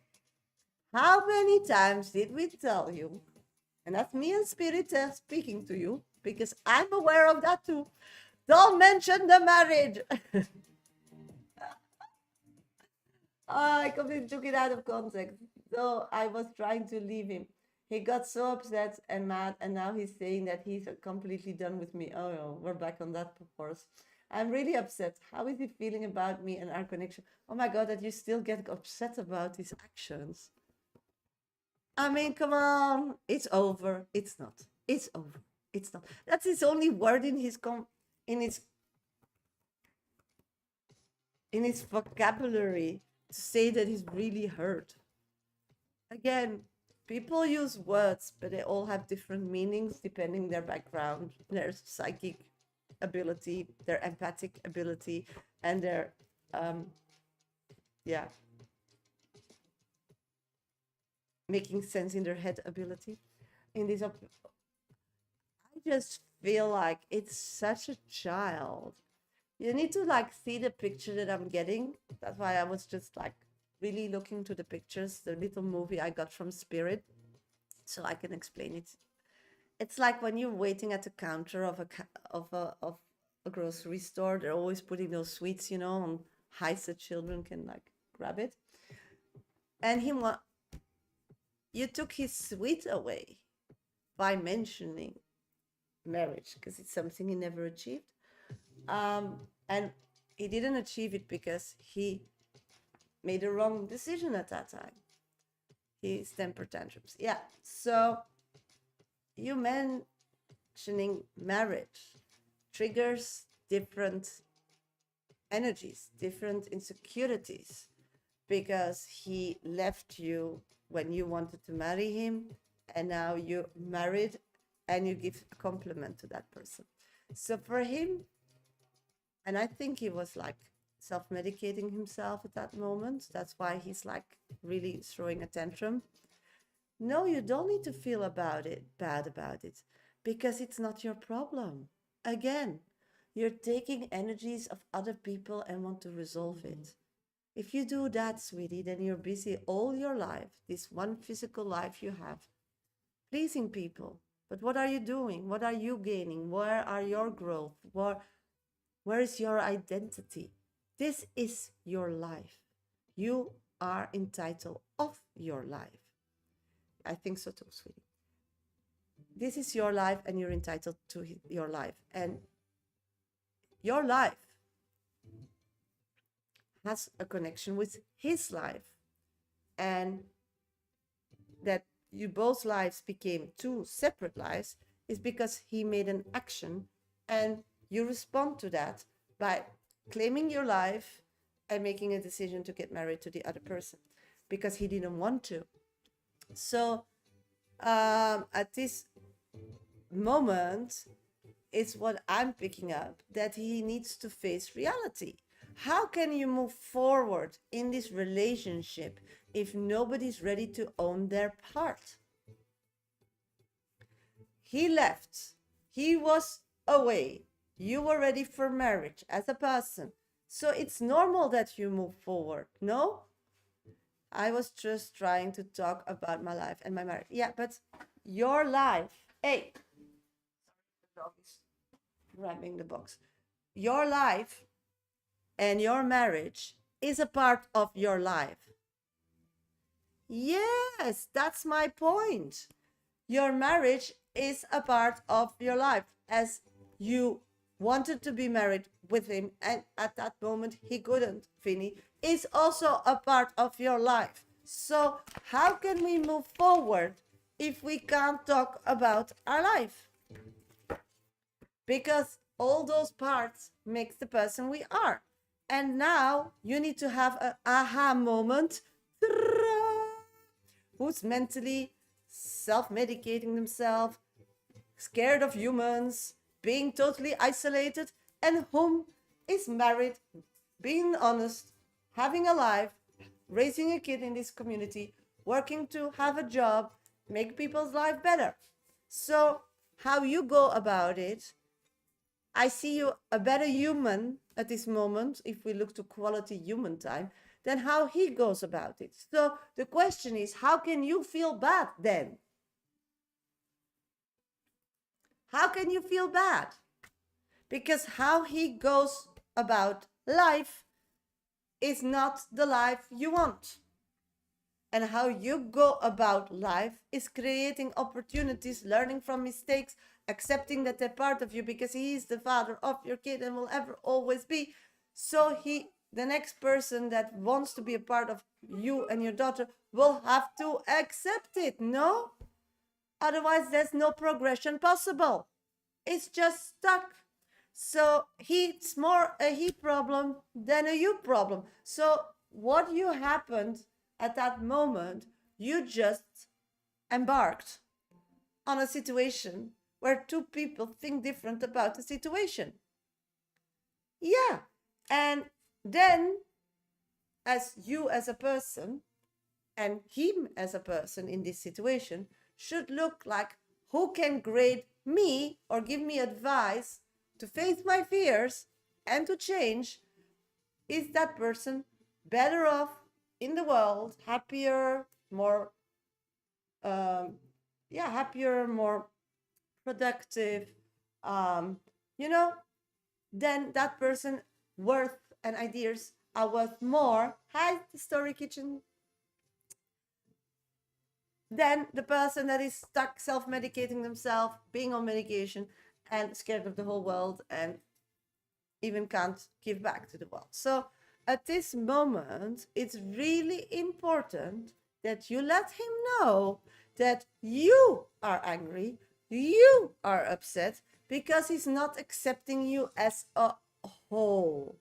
How many times did we tell you? And that's me and Spirit speaking to you because I'm aware of that too. Don't mention the marriage. I completely took it out of context. So I was trying to leave him. He got so upset and mad, and now he's saying that he's completely done with me. Oh, no, we're back on that course. I'm really upset. How is he feeling about me and our connection? Oh my God, that you still get upset about his actions. I mean, come on. It's over. It's not. It's over. It's not. That's his only word in his vocabulary to say that he's really hurt. Again, people use words, but they all have different meanings depending their background, their psychic ability, their empathic ability, and their making sense in their head ability. In this, I just feel like it's such a child. You need to like see the picture that I'm getting. That's why I was just like really looking to the pictures, the little movie I got from Spirit, so I can explain it. It's like when you're waiting at the counter of a grocery store. They're always putting those sweets, you know, on high so children can like grab it. And you took his sweet away by mentioning marriage because it's something he never achieved. And he didn't achieve it because he made a wrong decision at that time. His temper tantrums. Yeah. So you mentioning marriage triggers different energies, different insecurities, because he left you when you wanted to marry him, and now you're married and you give a compliment to that person. So for him, and I think he was like self-medicating himself at that moment. That's why he's like really throwing a tantrum. No, you don't need to feel bad about it, because it's not your problem. Again, you're taking energies of other people and want to resolve it. If you do that, sweetie, then you're busy all your life, this one physical life you have, pleasing people. But what are you doing? What are you gaining? Where are your growth? Where is your identity? This is your life. You are entitled of your life. I think so too, sweetie. This is your life and you're entitled to your life. And your life has a connection with his life. And that you both lives became 2 separate lives is because he made an action and you respond to that by claiming your life and making a decision to get married to the other person because he didn't want to. So at this moment, it's what I'm picking up, that he needs to face reality. How can you move forward in this relationship if nobody's ready to own their part? He left. He was away. You were ready for marriage as a person. So it's normal that you move forward. No? I was just trying to talk about my life and my marriage. Yeah, but your life. Hey, the dog is grabbing the box. Your life and your marriage is a part of your life. Yes, that's my point. Your marriage is a part of your life, as you wanted to be married with him, and at that moment he couldn't. Vinny is also a part of your life. So how can we move forward if we can't talk about our life? Because all those parts makes the person we are. And now you need to have an aha moment. Who's mentally self-medicating themselves, scared of humans, being totally isolated, and whom is married, being honest, having a life, raising a kid in this community, working to have a job, make people's life better. So how you go about it, I see you a better human at this moment, if we look to quality human time, than how he goes about it. So the question is, how can you feel bad then? How can you feel bad? Because how he goes about life is not the life you want. And how you go about life is creating opportunities, learning from mistakes, accepting that they're part of you, because he is the father of your kid and will ever always be. So the next person that wants to be a part of you and your daughter will have to accept it, no? Otherwise, there's no progression possible. It's just stuck. So it's more a he problem than a you problem. So what you happened at that moment, you just embarked on a situation where two people think different about the situation. Yeah. And then as you as a person and him as a person in this situation should look like, who can grade me or give me advice to face my fears and to change? Is that person better off in the world, happier, more happier, more productive, then that person worth and ideas are worth more. Hi, the story kitchen. Than the person that is stuck self-medicating themselves, being on medication and scared of the whole world and even can't give back to the world. So at this moment, it's really important that you let him know that you are angry, you are upset, because he's not accepting you as a whole.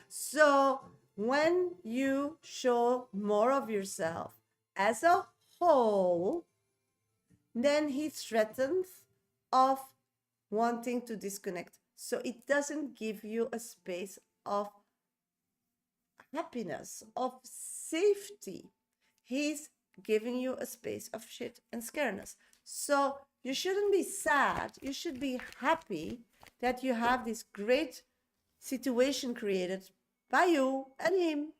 So when you show more of yourself as a whole, then he threatens of wanting to disconnect. So it doesn't give you a space of happiness, of safety. He's giving you a space of shit and scaredness. So you shouldn't be sad. You should be happy that you have this great situation created by you and him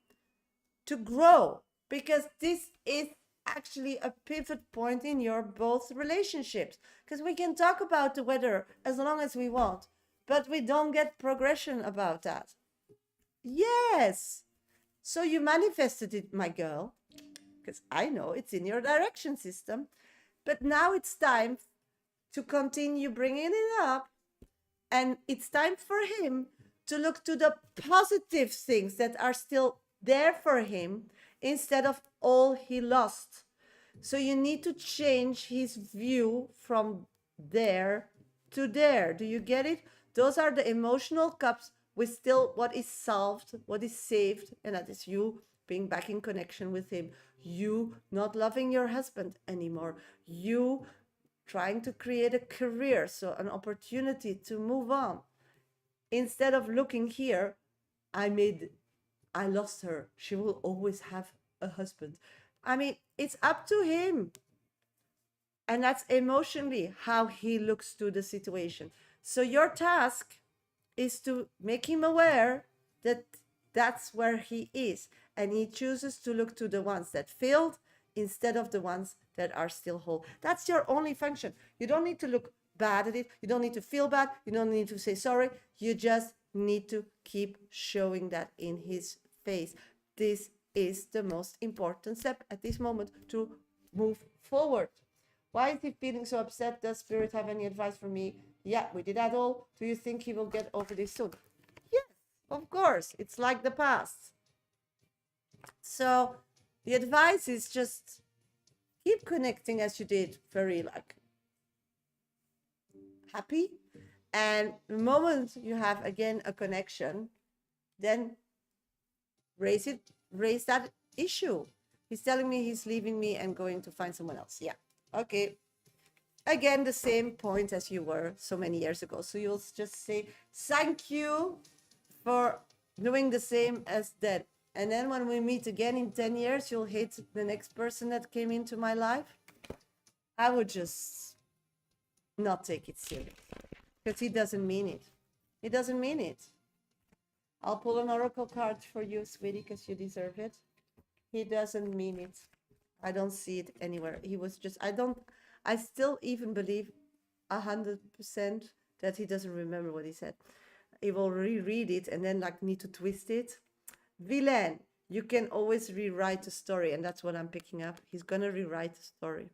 to grow, because this is actually a pivot point in your both relationships. Because we can talk about the weather as long as we want, but we don't get progression about that. Yes. So you manifested it, my girl, because I know it's in your direction system. But now it's time to continue bringing it up. And it's time for him to look to the positive things that are still there for him instead of all he lost. So you need to change his view from there to there. Do you get it? Those are the emotional cups with still what is solved, what is saved, and that is you being back in connection with him, you not loving your husband anymore, you trying to create a career, so an opportunity to move on. Instead of looking here, I lost her. She will always have a husband. I mean, it's up to him. And that's emotionally how he looks to the situation. So your task is to make him aware that that's where he is. And he chooses to look to the ones that failed instead of the ones that are still whole. That's your only function. You don't need to look bad at it. You don't need to feel bad. You don't need to say sorry. You just need to keep showing that in his face. This is the most important step at this moment to move forward. Why is he feeling so upset? Does Spirit have any advice for me? Yeah, we did that all. Do you think he will get over this soon? Yes, of course. It's like the past. So the advice is just keep connecting as you did, very like happy. And the moment you have again a connection, then raise that issue. He's telling me he's leaving me and going to find someone else. Yeah. Okay. Again, the same point as you were so many years ago. So you'll just say, thank you for doing the same as that. And then when we meet again in 10 years, you'll hate the next person that came into my life. I would just not take it serious because he doesn't mean it. He doesn't mean it. I'll pull an oracle card for you, sweetie, because you deserve it. He doesn't mean it. I don't see it anywhere. He was just, I still even believe 100% that he doesn't remember what he said. He will reread it and then like need to twist it. Villain, you can always rewrite the story, and that's what I'm picking up. He's gonna rewrite the story.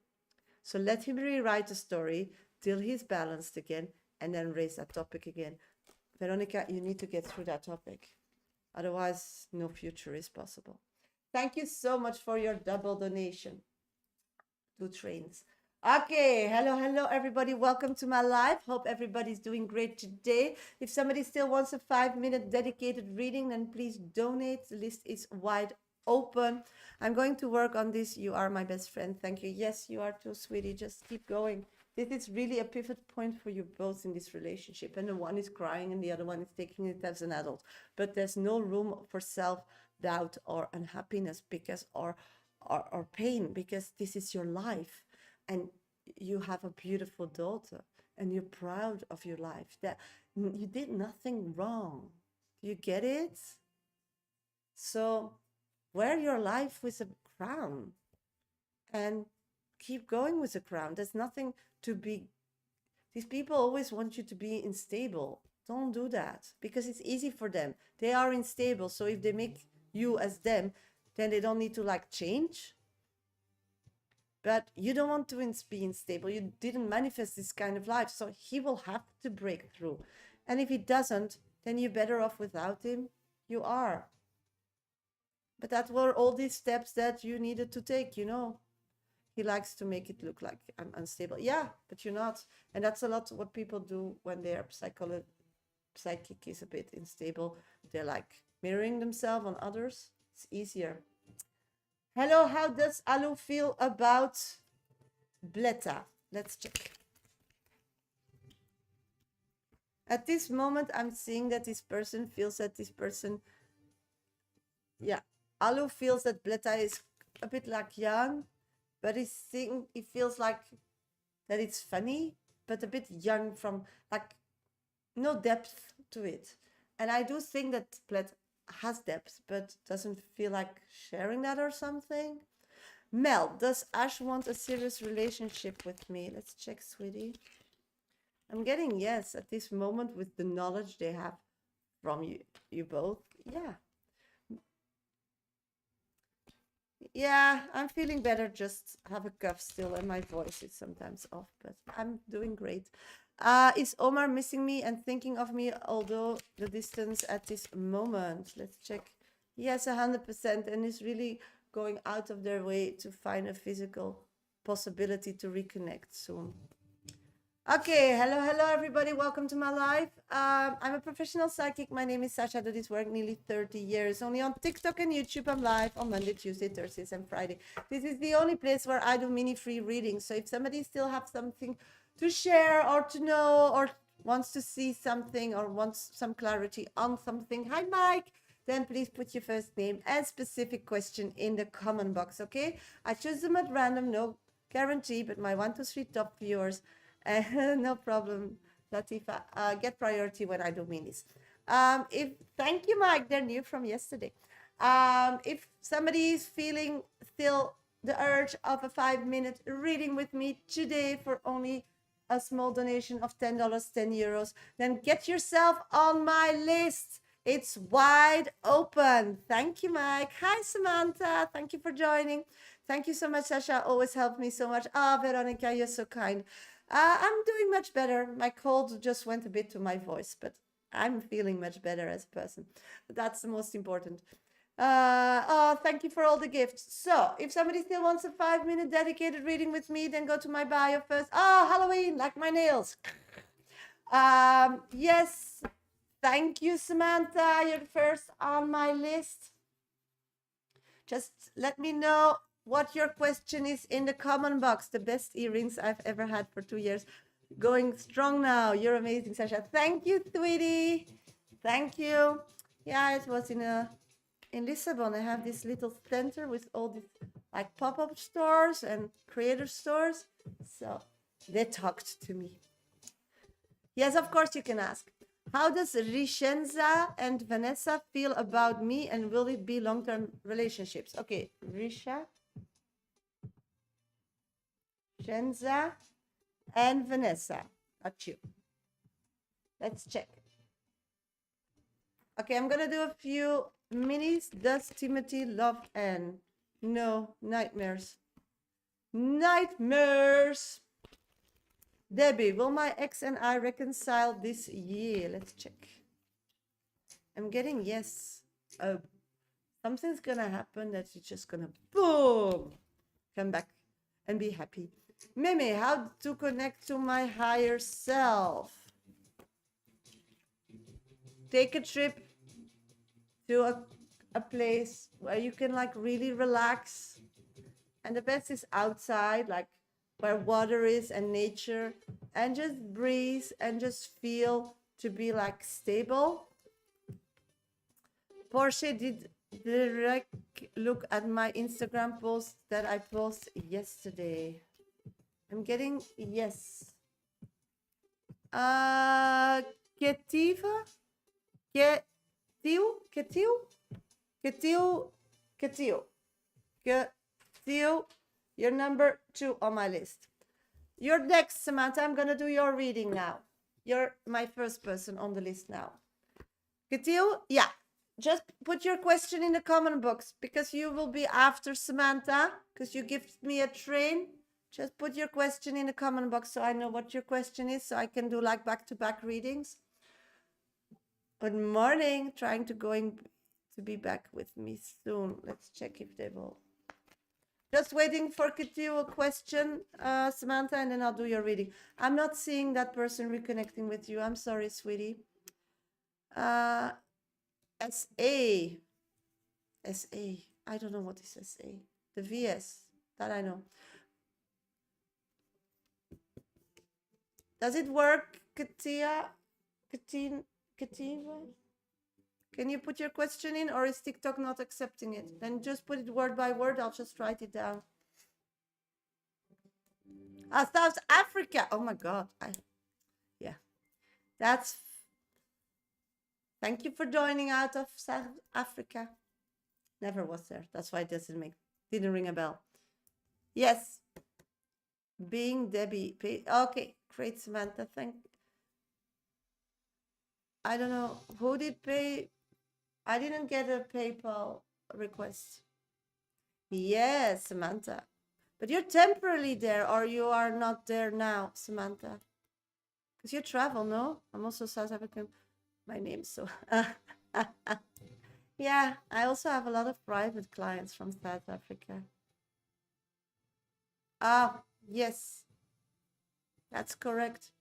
So let him rewrite the story till he's balanced again, and then raise that topic again. Veronica, you need to get through that topic. Otherwise, no future is possible. Thank you so much for your double donation. 2 trains. Okay, hello everybody, welcome to my live. Hope everybody's doing great today. If somebody still wants a 5-minute dedicated reading, then please donate. The list is wide open. I'm going to work on this. You are my best friend. Thank you. Yes, you are too, sweetie. Just keep going. This is really a pivot point for you both in this relationship, and the one is crying and the other one is taking it as an adult, but there's no room for self-doubt or unhappiness because or pain, because this is your life. And you have a beautiful daughter and you're proud of your life, that you did nothing wrong. You get it? So wear your life with a crown and keep going with a crown. There's nothing to be. These people always want you to be unstable. Don't do that because it's easy for them. They are unstable. So if they make you as them, then they don't need to like change. But you don't want to be unstable. You didn't manifest this kind of life. So he will have to break through. And if he doesn't, then you're better off without him. You are. But that were all these steps that you needed to take, you know. He likes to make it look like I'm unstable. Yeah, but you're not. And that's a lot what people do when their psychic is a bit unstable. They're like mirroring themselves on others. It's easier. Hello, how does Alu feel about Bletta? Let's check. At this moment, I'm seeing that this person feels that this person, yeah, Alu feels that Bletta is a bit like young, but he feels like that it's funny, but a bit young from like no depth to it. And I do think that Bletta has depth, but doesn't feel like sharing that or something. Mel, does Ash want a serious relationship with me? Let's check, sweetie. I'm getting yes at this moment with the knowledge they have from you both. Yeah, I'm feeling better. Just have a cough still and my voice is sometimes off, but I'm doing great. Is Omar missing me and thinking of me, although the distance at this moment? Let's check. Yes, 100%, and is really going out of their way to find a physical possibility to reconnect soon. Okay, hello everybody. Welcome to my life. I'm a professional psychic. My name is Sasha. I do this work nearly 30 years. Only on TikTok and YouTube. I'm live on Monday, Tuesday, Thursdays, and Friday. This is the only place where I do mini free readings. So if somebody still have something to share or to know or wants to see something or wants some clarity on something, hi Mike, then please put your first name and specific question in the comment box, okay? I choose them at random, no guarantee, but my 1, 2, 3 top viewers. No problem, Latifa. Get priority when I do minis. If thank you, Mike. They're new from yesterday. If somebody is feeling still the urge of a 5-minute reading with me today for only a small donation of $10, €10, then get yourself on my list. It's wide open. Thank you, Mike. Hi, Samantha. Thank you for joining. Thank you so much, Sasha. Always helped me so much. Ah, Veronica, you're so kind. I'm doing much better. My cold just went a bit to my voice, but I'm feeling much better as a person. That's the most important. Oh, thank you for all the gifts. So, if somebody still wants a 5-minute dedicated reading with me, then go to my bio first. Oh, Halloween, like my nails. Yes, thank you, Samantha. You're first on my list. Just let me know what your question is in the comment box. The best earrings I've ever had for 2 years. Going strong now. You're amazing, Sasha. Thank you, sweetie. Thank you. Yeah, it was in Lisbon. I have this little center with all these like pop-up stores and creator stores. So they talked to me. Yes, of course you can ask. How does Rishenza and Vanessa feel about me, and will it be long-term relationships? Okay, Shenza and Vanessa. Not you. Let's check. Okay, I'm gonna do a few minis. Does Timothy love Anne? No, nightmares. Nightmares. Debbie, will my ex and I reconcile this year? Let's check. I'm getting yes. Oh, something's gonna happen that you're just gonna boom, come back and be happy. Mimi, how to connect to my higher self? Take a trip to a place where you can like really relax. And the best is outside, like where water is and nature, and just breathe and just feel to be like stable. Porsche did direct look at my Instagram post that I posted yesterday. I'm getting yes. Ketiva? Ketiu? Ketiu? Ketiu? Ketiu? Ketiu? You're number 2 on my list. You're next, Samantha. I'm gonna do your reading now. You're my first person on the list now. Ketiu? Yeah. Just put your question in the comment box because you will be after Samantha because you give me a train. Just put your question in the comment box so I know what your question is so I can do like back-to-back readings. Good morning. Trying to be back with me soon. Let's check if they will. Just waiting for Ketiu a question, Samantha, and then I'll do your reading. I'm not seeing that person reconnecting with you. I'm sorry, sweetie. SA. SA. I don't know what is SA. The VS. That I know. Does it work, Katia? Kativa? Can you put your question in, or is TikTok not accepting it? Then just put it word by word. I'll just write it down. South Africa. Oh my God. Yeah. That's. Thank you for joining out of South Africa. Never was there. That's why it didn't ring a bell. Yes. Being Debbie. Okay. Great, Samantha. I don't know who did pay. I didn't get a PayPal request. Yes, Samantha. But you're temporarily there, or you are not there now, Samantha. Because you travel, no? I'm also South African. My name's so. Yeah, I also have a lot of private clients from South Africa. Ah, yes. That's correct.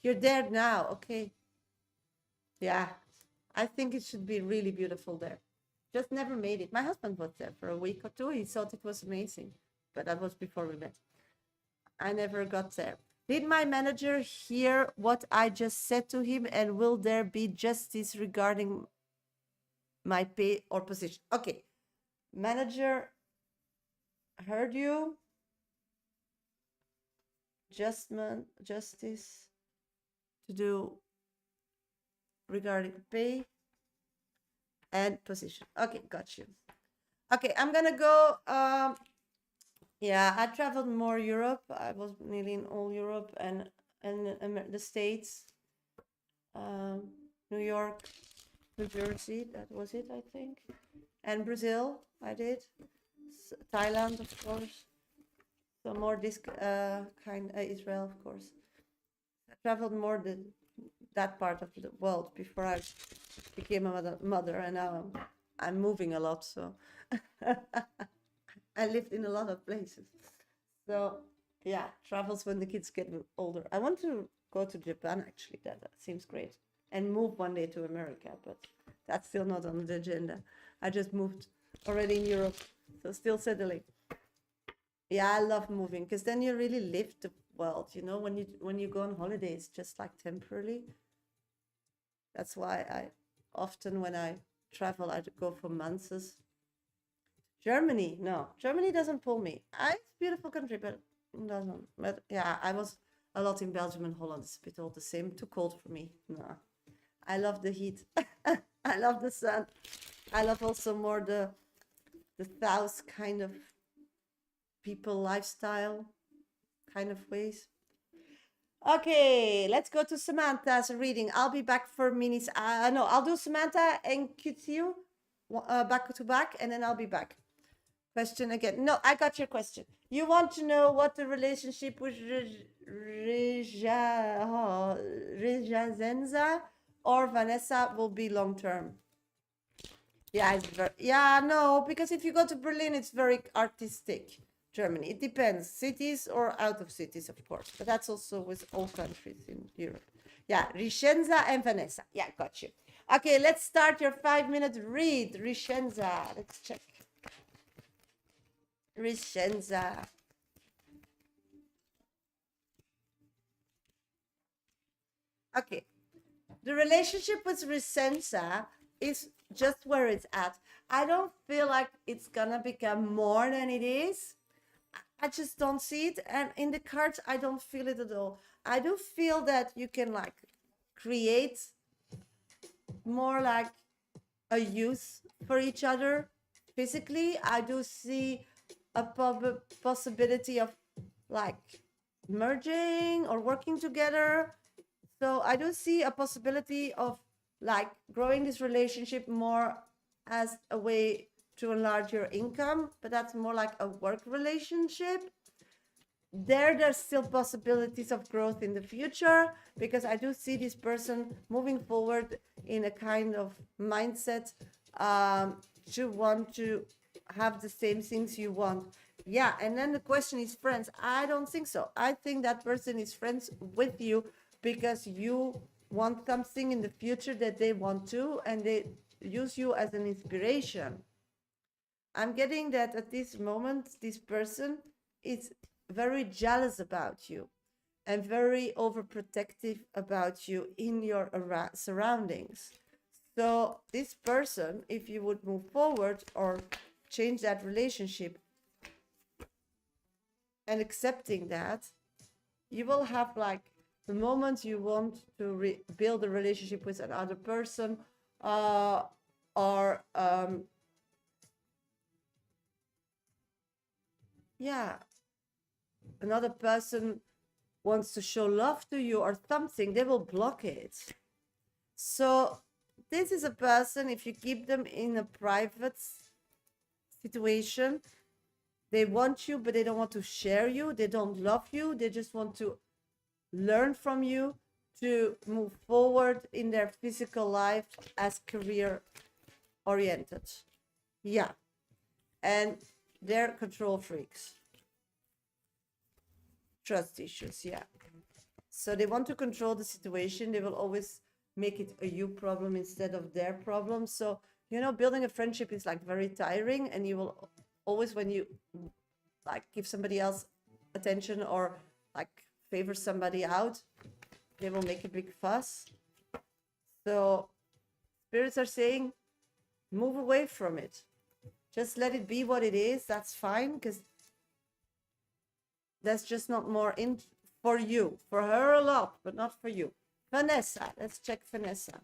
You're there now. Okay. Yeah. I think it should be really beautiful there. Just never made it. My husband was there for a week or two. He thought it was amazing, but that was before we met. I never got there. Did my manager hear what I just said to him, and will there be justice regarding my pay or position? Okay. Manager heard you. Justice to do regarding pay and position. Okay, got you. Okay, I'm gonna go. Yeah, I traveled more Europe. I was nearly in all Europe and the States, um, New York, New Jersey. That was it, I think, and Brazil. I did. Thailand, of course. So more this kind. Israel, of course. I traveled more that part of the world before I became a mother, and now I'm moving a lot. So I lived in a lot of places. So yeah, travels when the kids get older. I want to go to Japan actually. That seems great, and move one day to America, but that's still not on the agenda. I just moved already in Europe, so still settling. Yeah, I love moving because then you really live the world. You know, when you go on holiday, it's just like temporarily. That's why I often when I travel, I go for months. Germany, no, Germany doesn't pull me. It's a beautiful country, but it doesn't. But yeah, I was a lot in Belgium and Holland. It's a bit all the same. Too cold for me. No, I love the heat. I love the sun. I love also more the south kind of people lifestyle kind of ways. Okay, let's go to Samantha's reading. I'll be back for minis. No, I'll do Samantha and Kitsu back to back, and then I'll be back. Question again. No, I got your question. You want to know what the relationship with Zenza or Vanessa will be long term? Yeah, it's very, yeah, no, because if you go to Berlin, it's very artistic. Germany, it depends, cities or out of cities, of course, but that's also with all countries in Europe. Yeah, Rishenza and Vanessa. Yeah, got you. Okay, let's start your 5-minute read. Rishenza, let's check. Rishenza. Okay, the relationship with Rishenza is just where it's at. I don't feel like it's gonna become more than it is. I just don't see it. And in the cards, I don't feel it at all. I do feel that you can like create more like a use for each other physically. I do see a possibility of like merging or working together. So I do see a possibility of like growing this relationship more as a way to enlarge your income, but that's more like a work relationship. There's still possibilities of growth in the future because I do see this person moving forward in a kind of mindset to want to have the same things you want. Yeah, and then the question is friends. I don't think so. I think that person is friends with you because you want something in the future that they want to, and they use you as an inspiration. I'm getting that at this moment, this person is very jealous about you and very overprotective about you in your surroundings. So this person, if you would move forward or change that relationship and accepting that, you will have like the moment you want to build a relationship with another person or yeah, another person wants to show love to you or something, they will block it. So this is a person, if you keep them in a private situation, they want you, but they don't want to share you. They don't love you. They just want to learn from you to move forward in their physical life as career oriented. Yeah. And they're control freaks. Trust issues, yeah. So they want to control the situation. They will always make it a you problem instead of their problem. So, you know, building a friendship is like very tiring, and you will always, when you like give somebody else attention or like favor somebody out, they will make a big fuss. So spirits are saying, move away from it. Just let it be what it is. That's fine, because that's just not more in for you. For her a lot, but not for you. Vanessa, let's check Vanessa.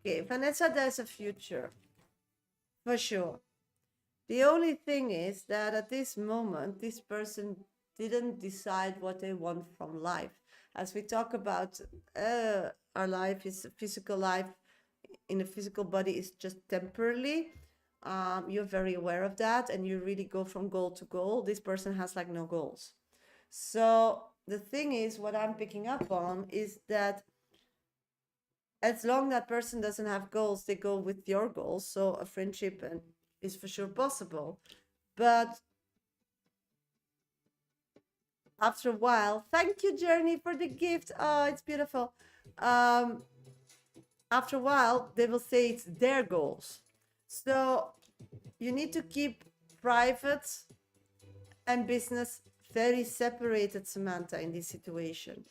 Okay, Vanessa, there's a future, for sure. The only thing is that at this moment, this person didn't decide what they want from life. As we talk about, our life is a physical life in a physical body is just temporarily. You're very aware of that, and you really go from goal to goal. This person has like no goals. So the thing is, what I'm picking up on is that as long that person doesn't have goals, they go with your goals. So a friendship is for sure possible. But after a while, thank you, Journey, for the gift. Oh, it's beautiful. After a while, they will say it's their goals. So you need to keep private and business very separated, Samantha, in this situation.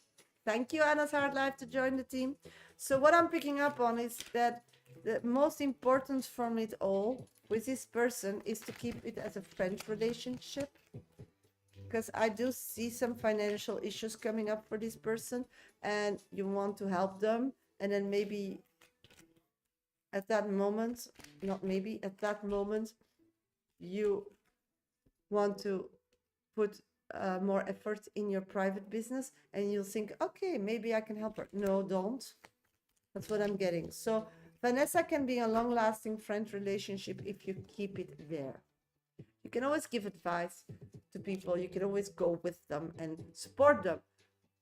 Thank you, Anna's Hard Life, to join the team. So what I'm picking up on is that the most important from it all with this person is to keep it as a friend relationship, because I do see some financial issues coming up for this person, and you want to help them, and then maybe at that moment, not maybe, at that moment, you want to put more effort in your private business, and you'll think, okay, maybe I can help her. No, don't. That's what I'm getting. So Vanessa can be a long-lasting friend relationship if you keep it there. You can always give advice to people. You can always go with them and support them,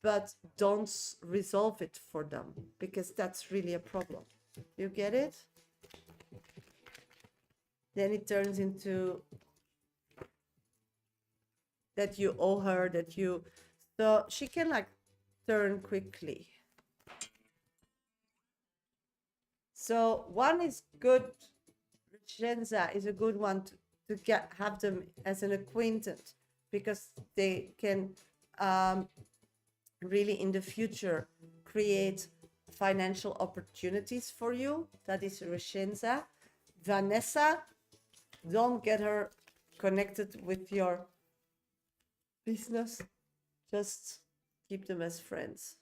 but don't resolve it for them, because that's really a problem. You get it? Then it turns into that you owe her, that you, so she can like turn quickly. So one is good. Shenza is a good one to have them as an acquaintance, because they can really in the future create financial opportunities for you. That is Reshenza. Vanessa, don't get her connected with your business. Just keep them as friends.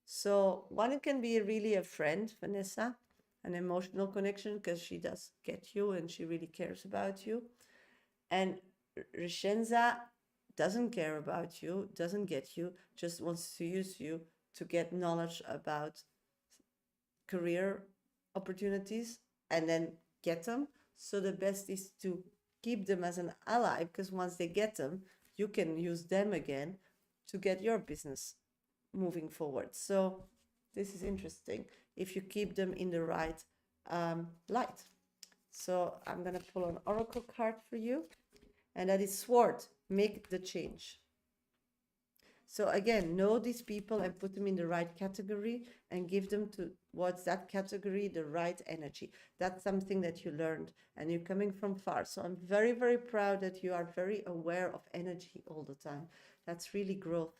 So one can be really a friend, Vanessa, an emotional connection, because she does get you and she really cares about you. And Reshenza doesn't care about you, doesn't get you, just wants to use you to get knowledge about career opportunities and then get them. So the best is to keep them as an ally, because once they get them, you can use them again to get your business moving forward. So this is interesting if you keep them in the right light. So I'm going to pull an oracle card for you, and that is Sword. Make the change. So again, know these people and put them in the right category and give them towards that category the right energy. That's something that you learned, and you're coming from far. So I'm very, very proud that you are very aware of energy all the time. That's really growth.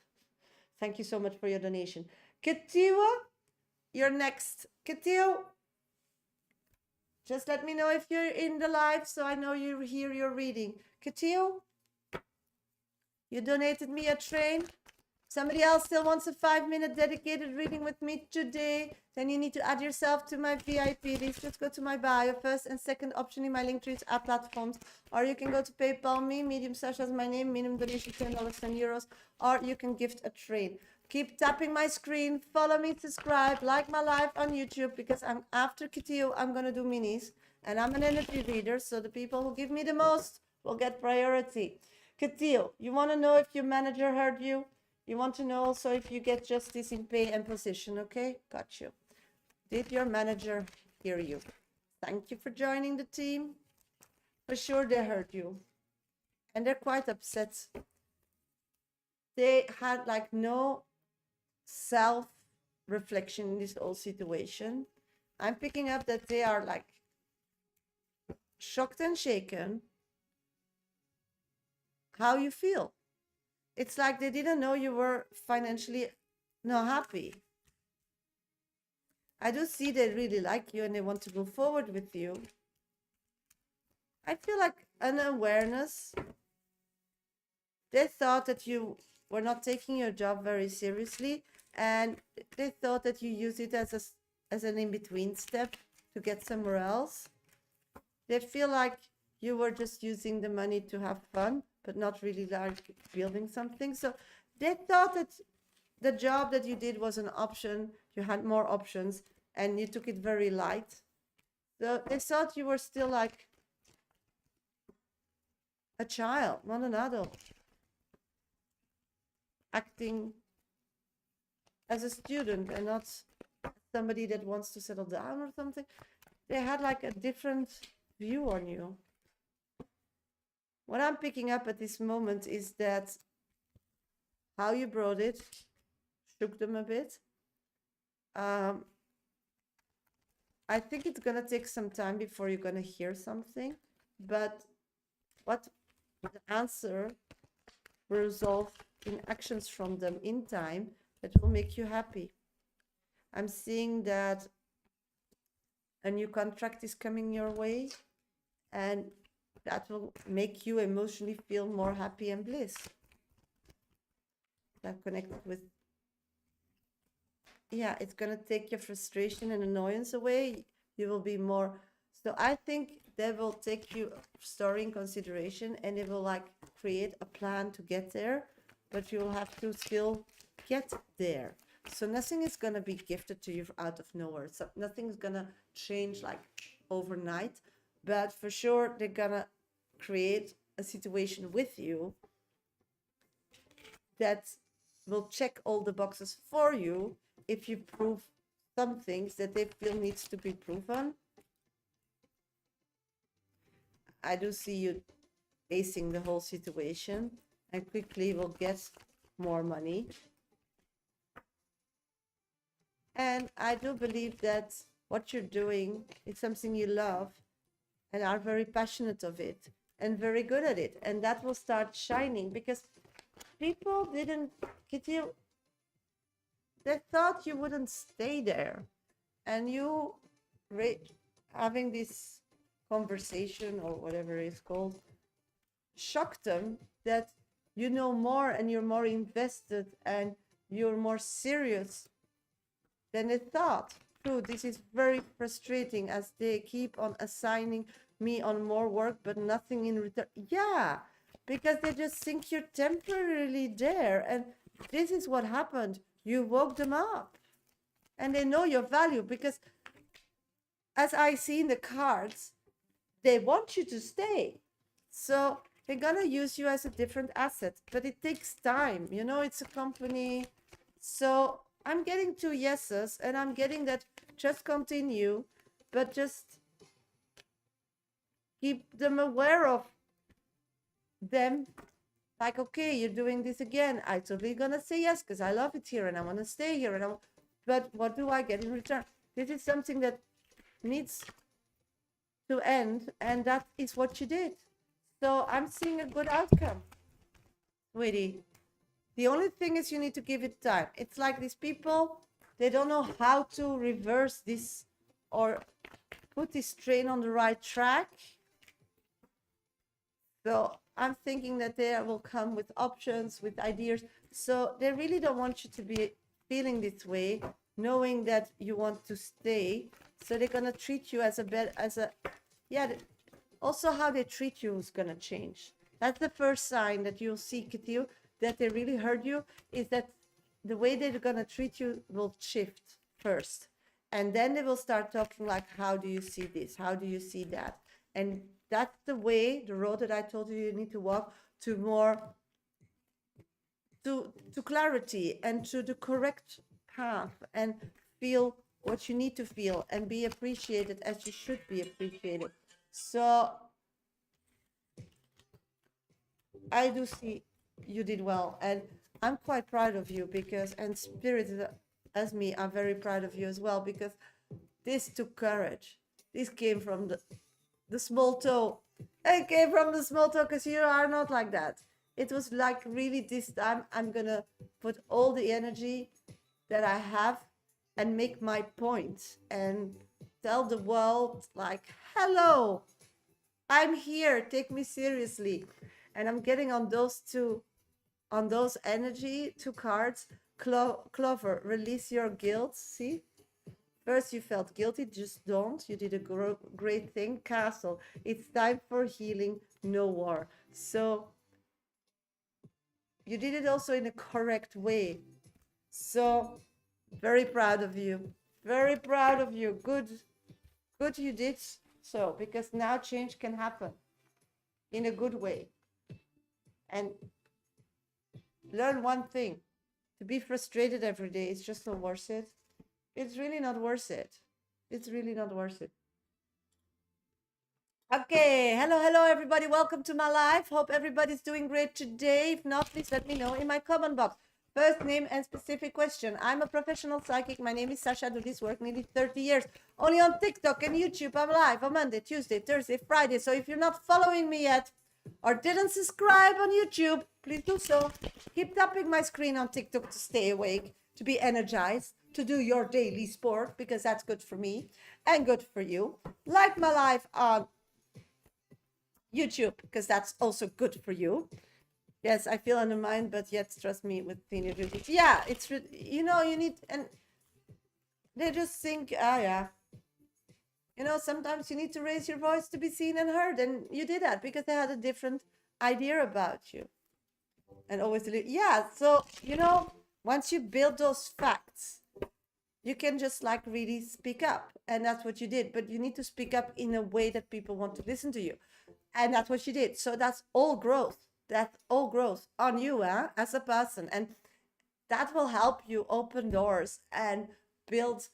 Thank you so much for your donation. Katiwa, you're next. Katiwa, just let me know if you're in the live so I know you hear your reading. Katiwa, you donated me a train. Somebody else still wants a 5-minute dedicated reading with me today, then you need to add yourself to my VIP list. Just go to my bio. First and second option in my link tree is app platforms, or you can go to PayPal me, Medium Sasha is my name, minimum donation $10, €10, or you can gift a train. Keep tapping my screen, follow me, subscribe, like my live on YouTube, because I'm after Kitio, I'm going to do minis, and I'm an energy reader, so the people who give me the most will get priority. Kitio, you want to know if your manager heard you? You want to know also if you get justice in pay and position, okay? Got you. Did your manager hear you? thank you for joining the team. For sure, they hurt you. And they're quite upset. They had like no self reflection in this whole situation. I'm picking up that they are like shocked and shaken. How you feel? It's like they didn't know you were financially not happy. I do see they really like you and they want to move forward with you. I feel like an awareness. They thought that you were not taking your job very seriously, and they thought that you use it as an in-between step to get somewhere else. They feel like you were just using the money to have fun, but not really like building something. So they thought that the job that you did was an option, you had more options, and you took it very light. So they thought you were still like a child, not an adult, acting as a student and not somebody that wants to settle down or something. They had like a different view on you. What I'm picking up at this moment is that how you brought it shook them a bit. I think it's gonna take some time before you're gonna hear something, but what the answer will resolve in actions from them in time that will make you happy. I'm seeing that a new contract is coming your way, and that will make you emotionally feel more happy and bliss. That connected with, yeah, it's gonna take your frustration and annoyance away. You will be more. So I think they will take your story in consideration and they will like create a plan to get there, but you will have to still get there. So nothing is gonna be gifted to you out of nowhere. So nothing's gonna change like overnight, but for sure they're gonna create a situation with you that will check all the boxes for you if you prove some things that they feel needs to be proven. I do see you acing the whole situation and quickly will get more money. And I do believe that what you're doing is something you love and are very passionate of it and very good at it. And that will start shining because people didn't get you, they thought you wouldn't stay there. And you having this conversation or whatever it's called shocked them that you know more and you're more invested and you're more serious than they thought. True, this is very frustrating as they keep on assigning me on more work but nothing in return. Yeah, because they just think you're temporarily there, and this is what happened. You woke them up and they know your value because as I see in the cards, they want you to stay. So they're gonna use you as a different asset, but it takes time. You know, it's a company. So I'm getting two yeses, and I'm getting that just continue, but just keep them aware of them. Like, okay, you're doing this again. I totally gonna say yes because I love it here and I want to stay here. But what do I get in return? This is something that needs to end, and that is what you did. So I'm seeing a good outcome, sweetie. The only thing is you need to give it time. It's like these people, they don't know how to reverse this or put this train on the right track. So I'm thinking that they will come with options, with ideas. So they really don't want you to be feeling this way, knowing that you want to stay. So they're gonna treat you as yeah. Also, how they treat you is gonna change. That's the first sign that you'll see with you that they really hurt you, is that the way they're gonna treat you will shift first, and then they will start talking like, how do you see this? How do you see that? And that's the way, the road that I told you need to walk to more, to clarity and to the correct path and feel what you need to feel and be appreciated as you should be appreciated. So I do see you did well, and I'm quite proud of you because, and Spirit as me, I'm very proud of you as well because this took courage. This came from the small toe. It came from the small toe because you are not like that. It was like really this time I'm gonna put all the energy that I have and make my point and tell the world like, hello, I'm here, take me seriously. And I'm getting on those energy, two cards. Clover, release your guilt. See? First you felt guilty, just don't. You did a great thing. Castle, it's time for healing, no war. So you did it also in a correct way. So very proud of you. Very proud of you. Good you did so, because now change can happen in a good way. And learn one thing: to be frustrated every day is just not worth it. It's really not worth it. It's really not worth it. Okay, hello everybody, welcome to my live. Hope everybody's doing great today. If not, please let me know in my comment box. First name and specific question. I'm a professional psychic. My name is Shasha. I do this work nearly 30 years. Only on TikTok and YouTube. I'm live on Monday, Tuesday, Thursday, Friday. So if you're not following me yet or didn't subscribe on YouTube, please do so. Keep tapping my screen on TikTok to stay awake, to be energized, to do your daily sport, because that's good for me and good for you. Like my live on YouTube, because that's also good for you. Yes, I feel undermined, but yet trust me with senior duties. Yeah, it's, you know, you need, and they just think, yeah, you know, sometimes you need to raise your voice to be seen and heard, and you did that because they had a different idea about you. And always, yeah, so, you know, once you build those facts, you can just like really speak up, and that's what you did. But you need to speak up in a way that people want to listen to you, and that's what you did. So that's all growth. That's all growth on you, as a person, and that will help you open doors and build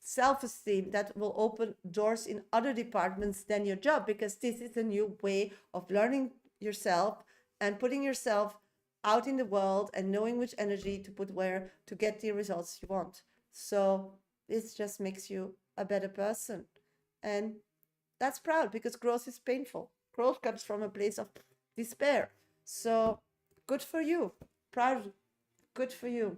self-esteem that will open doors in other departments than your job, because this is a new way of learning yourself and putting yourself out in the world and knowing which energy to put where to get the results you want. So this just makes you a better person, and that's proud, because growth is painful. Growth comes from a place of despair. So good for you. Proud. Good for you.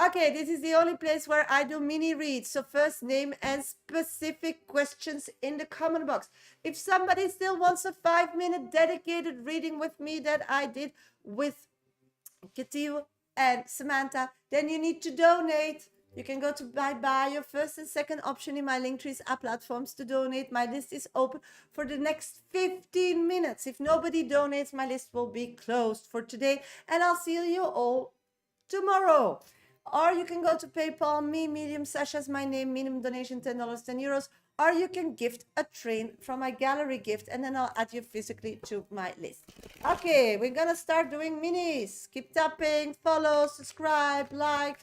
Okay, this is the only place where I do mini reads. So first name and specific questions in the comment box. If somebody still wants a 5-minute dedicated reading with me that I did with Katiu and Samantha, then you need to donate. You can go to my bio, first and second option in my Linktree app platforms to donate. My list is open for the next 15 minutes. If nobody donates, my list will be closed for today, and I'll see you all tomorrow. Or you can go to PayPal, me, Medium, Sasha's my name, minimum donation $10, 10 euros. Or you can gift a train from my gallery gift, and then I'll add you physically to my list. Okay, we're gonna start doing minis. Keep tapping, follow, subscribe, like,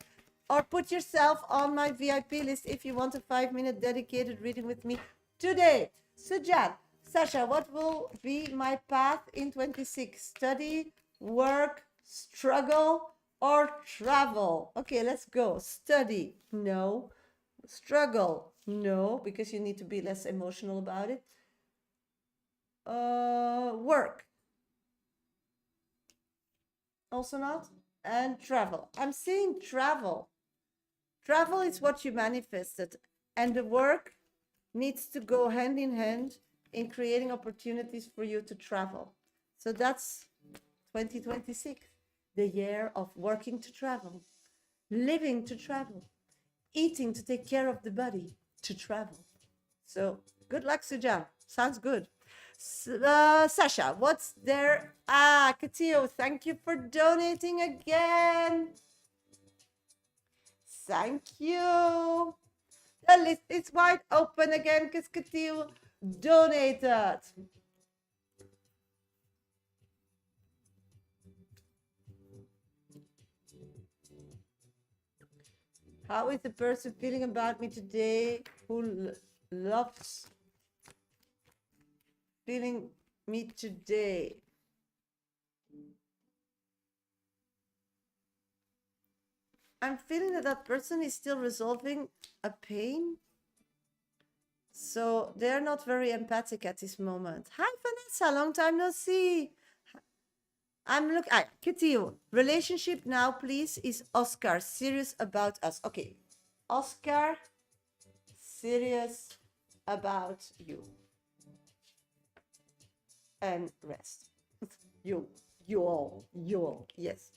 or put yourself on my VIP list if you want a 5-minute dedicated reading with me today. Sujan, Sasha, what will be my path in 26? Study, work, struggle, or travel? Okay, let's go. Study, no. Struggle, no, because you need to be less emotional about it. Work, also not. And travel. I'm seeing travel. Travel is what you manifested, and the work needs to go hand in hand in creating opportunities for you to travel. So that's 2026, the year of working to travel, living to travel, eating to take care of the body, to travel. So good luck, Sujan. Sounds good. Sasha, what's there? Katio, thank you for donating again. Thank you. The list is wide open again because Katio donated. How is the person feeling about me today who loves feeling me today? I'm feeling that that person is still resolving a pain. So they're not very empathic at this moment. Hi, Vanessa. Long time no see. Kitty, relationship now, please, is Oscar. Serious about us. Okay. Oscar, serious about you. And rest. You all. Yes.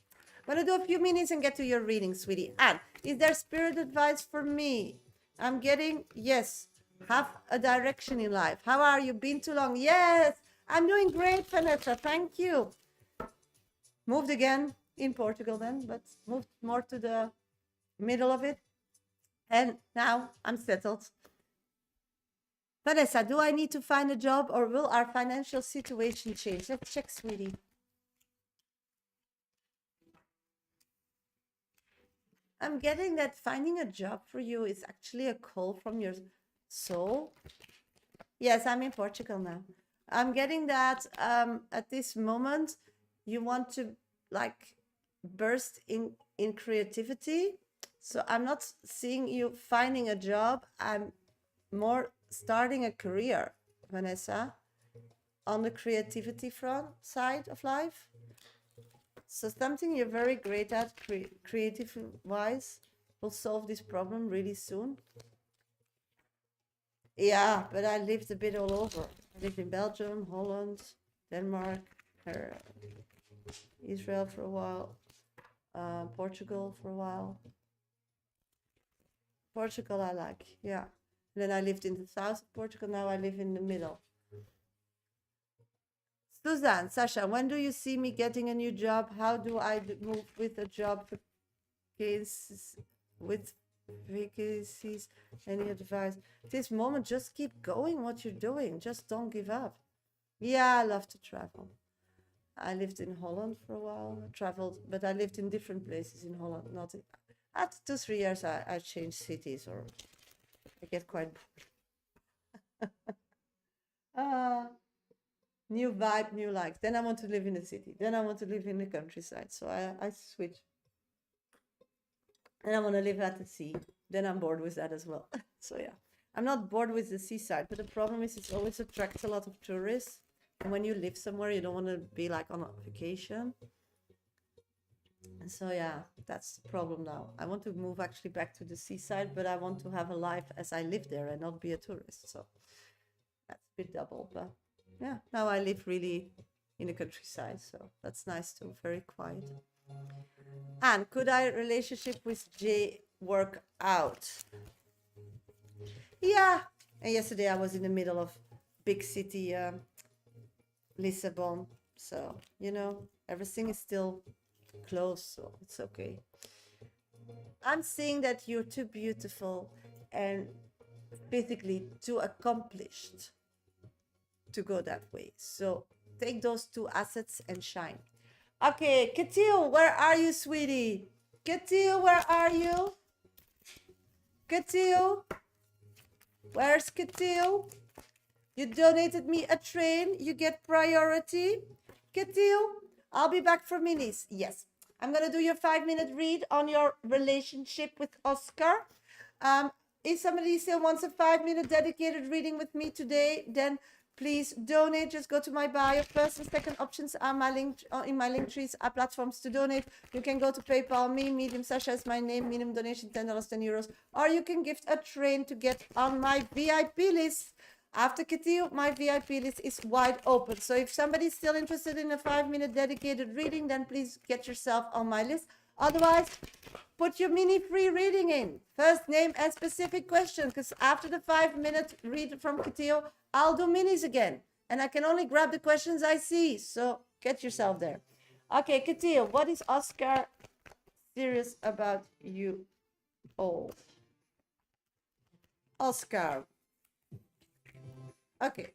I'm gonna do a few minutes and get to your reading, sweetie. And is there spirit advice for me? I'm getting, yes, have a direction in life. How are you? Been too long? Yes, I'm doing great, Vanessa. Thank you. Moved again in Portugal then, but moved more to the middle of it. And now I'm settled. Vanessa, do I need to find a job or will our financial situation change? Let's check, sweetie. I'm getting that finding a job for you is actually a call from your soul. Yes, I'm in Portugal now. I'm getting that at this moment you want to like burst in creativity. So I'm not seeing you finding a job. I'm more starting a career, Vanessa, on the creativity front side of life. So something you're very great at, creative wise, will solve this problem really soon. Yeah, but I lived a bit all over. I lived in Belgium, Holland, Denmark, Israel for a while, Portugal for a while. Portugal I like, yeah. Then I lived in the south of Portugal, now I live in the middle. Suzanne, Sasha, when do you see me getting a new job? How do I move with a job cases, with vacancies? Any advice? This moment, just keep going what you're doing. Just don't give up. Yeah, I love to travel. I lived in Holland for a while. I traveled, but I lived in different places in Holland. Not in, after 2-3 years, I changed cities or I get quite bored. New vibe, new likes. Then I want to live in the city. Then I want to live in the countryside. So I switch. And I want to live at the sea. Then I'm bored with that as well. So yeah, I'm not bored with the seaside, but the problem is it always attracts a lot of tourists. And when you live somewhere, you don't want to be like on a vacation. And so yeah, that's the problem now. I want to move actually back to the seaside, but I want to have a life as I live there and not be a tourist. So that's a bit double, but yeah, now I live really in the countryside, so that's nice too, very quiet. And could our relationship with Jay work out? Yeah, and yesterday I was in the middle of big city, Lisbon, so you know, everything is still close, so it's okay. I'm seeing that you're too beautiful and physically too accomplished to go that way. So take those two assets and shine. Okay, Katil, where are you, sweetie? Katil, where are you? Katil? Where's Katil? You donated me a train. You get priority. Katil, I'll be back for minis. Yes. I'm going to do your 5-minute read on your relationship with Oscar. If somebody still wants a 5-minute dedicated reading with me today, then please donate. Just go to my bio. First and second options are my link in my link trees are platforms to donate. You can go to PayPal me, Medium Sasha is my name, minimum donation $10, €10, or you can gift a train to get on my VIP list. After Katil, my VIP list is wide open. So if somebody's still interested in a 5-minute dedicated reading, then please get yourself on my list. Otherwise, put your mini free reading in. First name and specific question, because after the 5-minute read from Katil, I'll do minis again. And I can only grab the questions I see. So get yourself there. Okay, Katil, what is Oscar serious about you all? Oscar. Okay.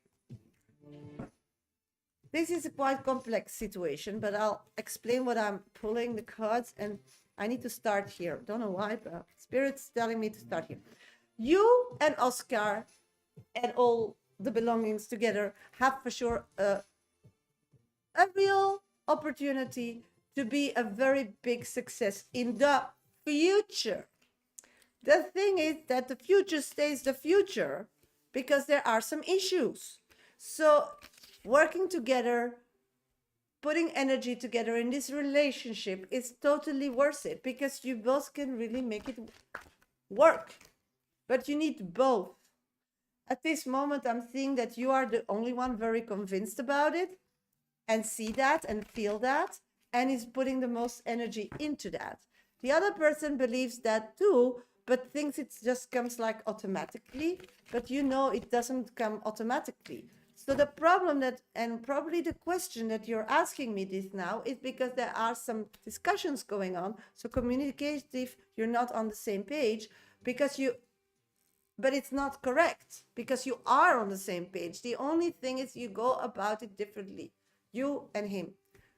This is a quite complex situation, but I'll explain what I'm pulling the cards and I need to start here. Don't know why, but Spirit's telling me to start here. You and Oscar and all the belongings together have for sure a real opportunity to be a very big success in the future. The thing is that the future stays the future because there are some issues. So, working together, putting energy together in this relationship is totally worth it because you both can really make it work. But you need both. At this moment, I'm seeing that you are the only one very convinced about it and see that and feel that and is putting the most energy into that. The other person believes that too, but thinks it just comes like automatically, but you know it doesn't come automatically. So the problem that, and probably the question that you're asking me this now is because there are some discussions going on. So communicative, you're not on the same page because you, but it's not correct because you are on the same page. The only thing is you go about it differently, you and him.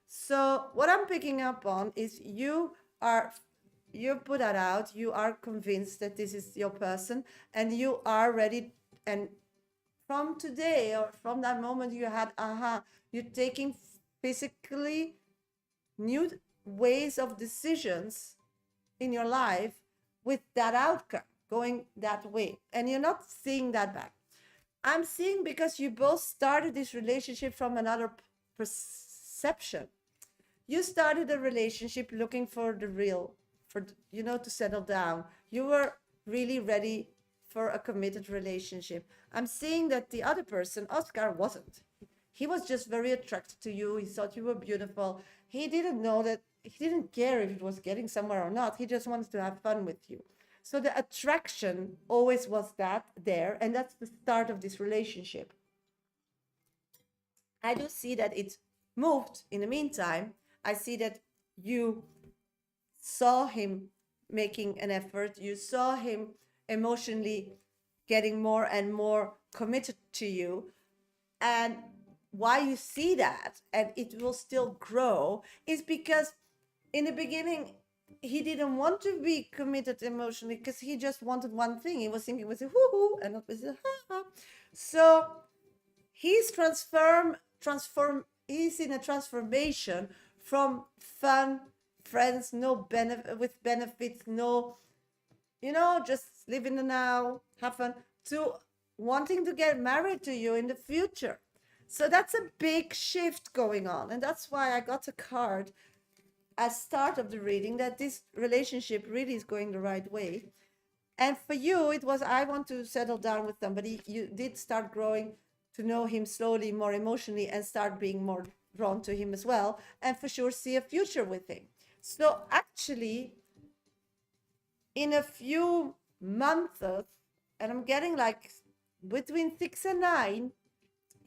So what I'm picking up on is you put that out, you are convinced that this is your person and you are ready, and from today or from that moment you had you're taking physically new ways of decisions in your life with that outcome going that way, and you're not seeing that back. I'm seeing because you both started this relationship from another perception. You started a relationship looking for the real, for to settle down. You were really ready for a committed relationship. I'm seeing that the other person, Oscar, wasn't. He was just very attracted to you. He thought you were beautiful. He didn't know that, he didn't care if it was getting somewhere or not. He just wanted to have fun with you. So the attraction always was that there, and that's the start of this relationship. I do see that it moved in the meantime. I see that you saw him making an effort. You saw him emotionally getting more and more committed to you. And why you see that and it will still grow is because in the beginning he didn't want to be committed emotionally because he just wanted one thing. He was thinking with a hoo-hoo and not with a ha-ha. So he's he's in a transformation from fun friends, no benefit with benefits, no, just live in the now, have fun, to wanting to get married to you in the future. So that's a big shift going on, and that's why I got a card as start of the reading that this relationship really is going the right way. And for you, it was, I want to settle down with somebody. You did start growing to know him slowly, more emotionally, and start being more drawn to him as well, and for sure see a future with him. So actually, in a few months, and I'm getting like between 6 and 9,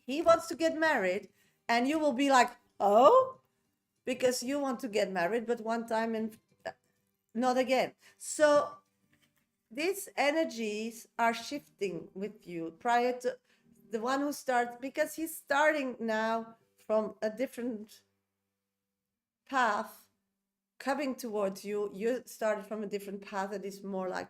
he wants to get married, and you will be like, oh, because you want to get married, but one time and not again. So these energies are shifting with you prior to the one who starts, because he's starting now from a different path coming towards you. You started from a different path that is more like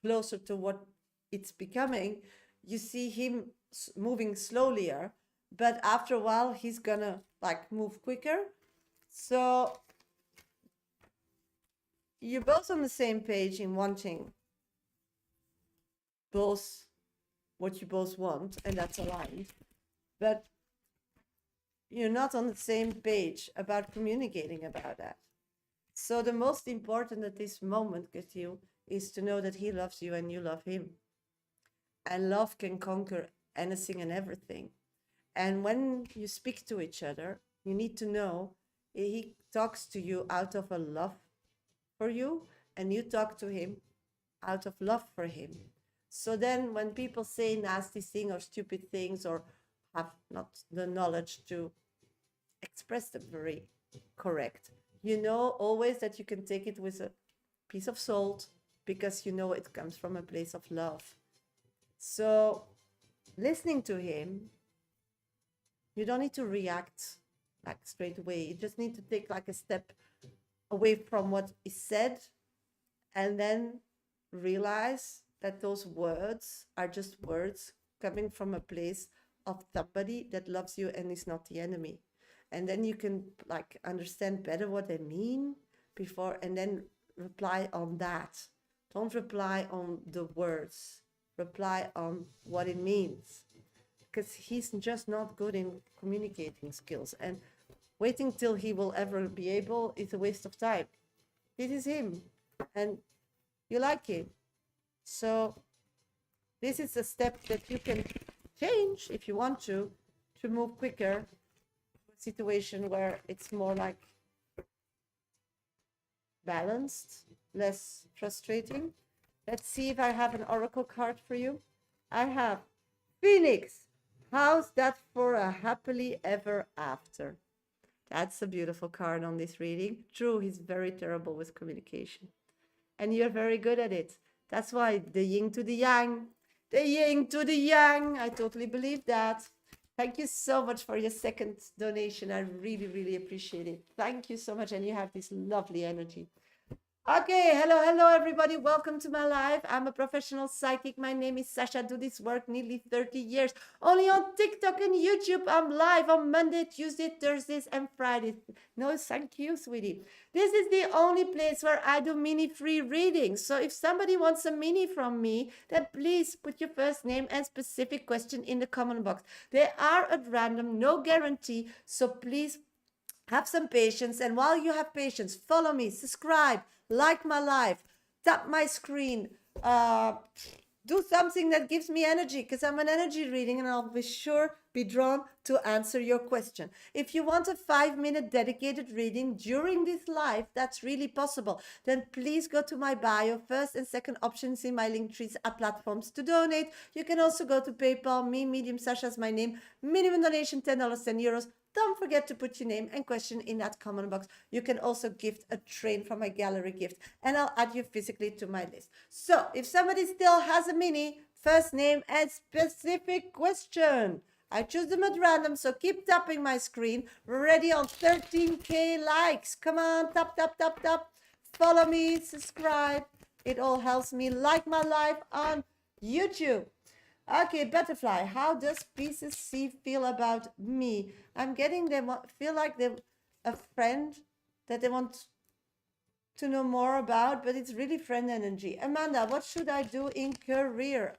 closer to what it's becoming. You see him moving slowlier, but after a while he's gonna like move quicker. So you're both on the same page in wanting both what you both want, and that's aligned, but you're not on the same page about communicating about that. So the most important at this moment with you is to know that he loves you and you love him. And love can conquer anything and everything. And when you speak to each other, you need to know he talks to you out of a love for you, and you talk to him out of love for him. So then when people say nasty things or stupid things or have not the knowledge to express them very correct, you know always that you can take it with a piece of salt because you know it comes from a place of love. So listening to him, you don't need to react like straight away. You just need to take like a step away from what is said, and then realize that those words are just words coming from a place of somebody that loves you and is not the enemy. And then you can like understand better what they mean before, and then reply on that. Don't reply on the words, reply on what it means, because he's just not good in communicating skills, and waiting till he will ever be able is a waste of time. This is him, and you like him. So this is a step that you can change if you want to move quicker to a situation where it's more like balanced, less frustrating. Let's see if I have an oracle card for you. I have Phoenix. How's that for a happily ever after? That's a beautiful card on this reading. True, he's very terrible with communication, and you're very good at it. That's why the yin to the yang, the yin to the yang. I totally believe that. Thank you so much for your second donation. I really, really appreciate it. Thank you so much. And you have this lovely energy. Okay, hello, everybody. Welcome to my life. I'm a professional psychic. My name is Shasha. I do this work nearly 30 years. Only on TikTok and YouTube. I'm live on Monday, Tuesday, Thursdays, and Fridays. No, thank you, sweetie. This is the only place where I do mini free readings. So if somebody wants a mini from me, then please put your first name and specific question in the comment box. They are at random, no guarantee. So please have some patience, and while you have patience, follow me, subscribe, like my life, tap my screen, do something that gives me energy, because I'm an energy reading and I'll be sure be drawn to answer your question. If you want a 5-minute dedicated reading during this live, that's really possible. Then please go to my bio. First and second options in my link trees are platforms to donate. You can also go to PayPal, me, Medium Sasha is my name, minimum donation $10, €10. Don't forget to put your name and question in that comment box. You can also gift a train from my gallery gift, and I'll add you physically to my list. So if somebody still has a mini, first name and specific question. I choose them at random, so keep tapping my screen. We're already on 13K likes. Come on, tap, tap, tap, tap. Follow me, subscribe. It all helps me. Like my life on YouTube. Okay, butterfly, how does Pisces C feel about me? I'm getting them, feel like they're a friend that they want to know more about, but it's really friend energy. Amanda, what should I do in career?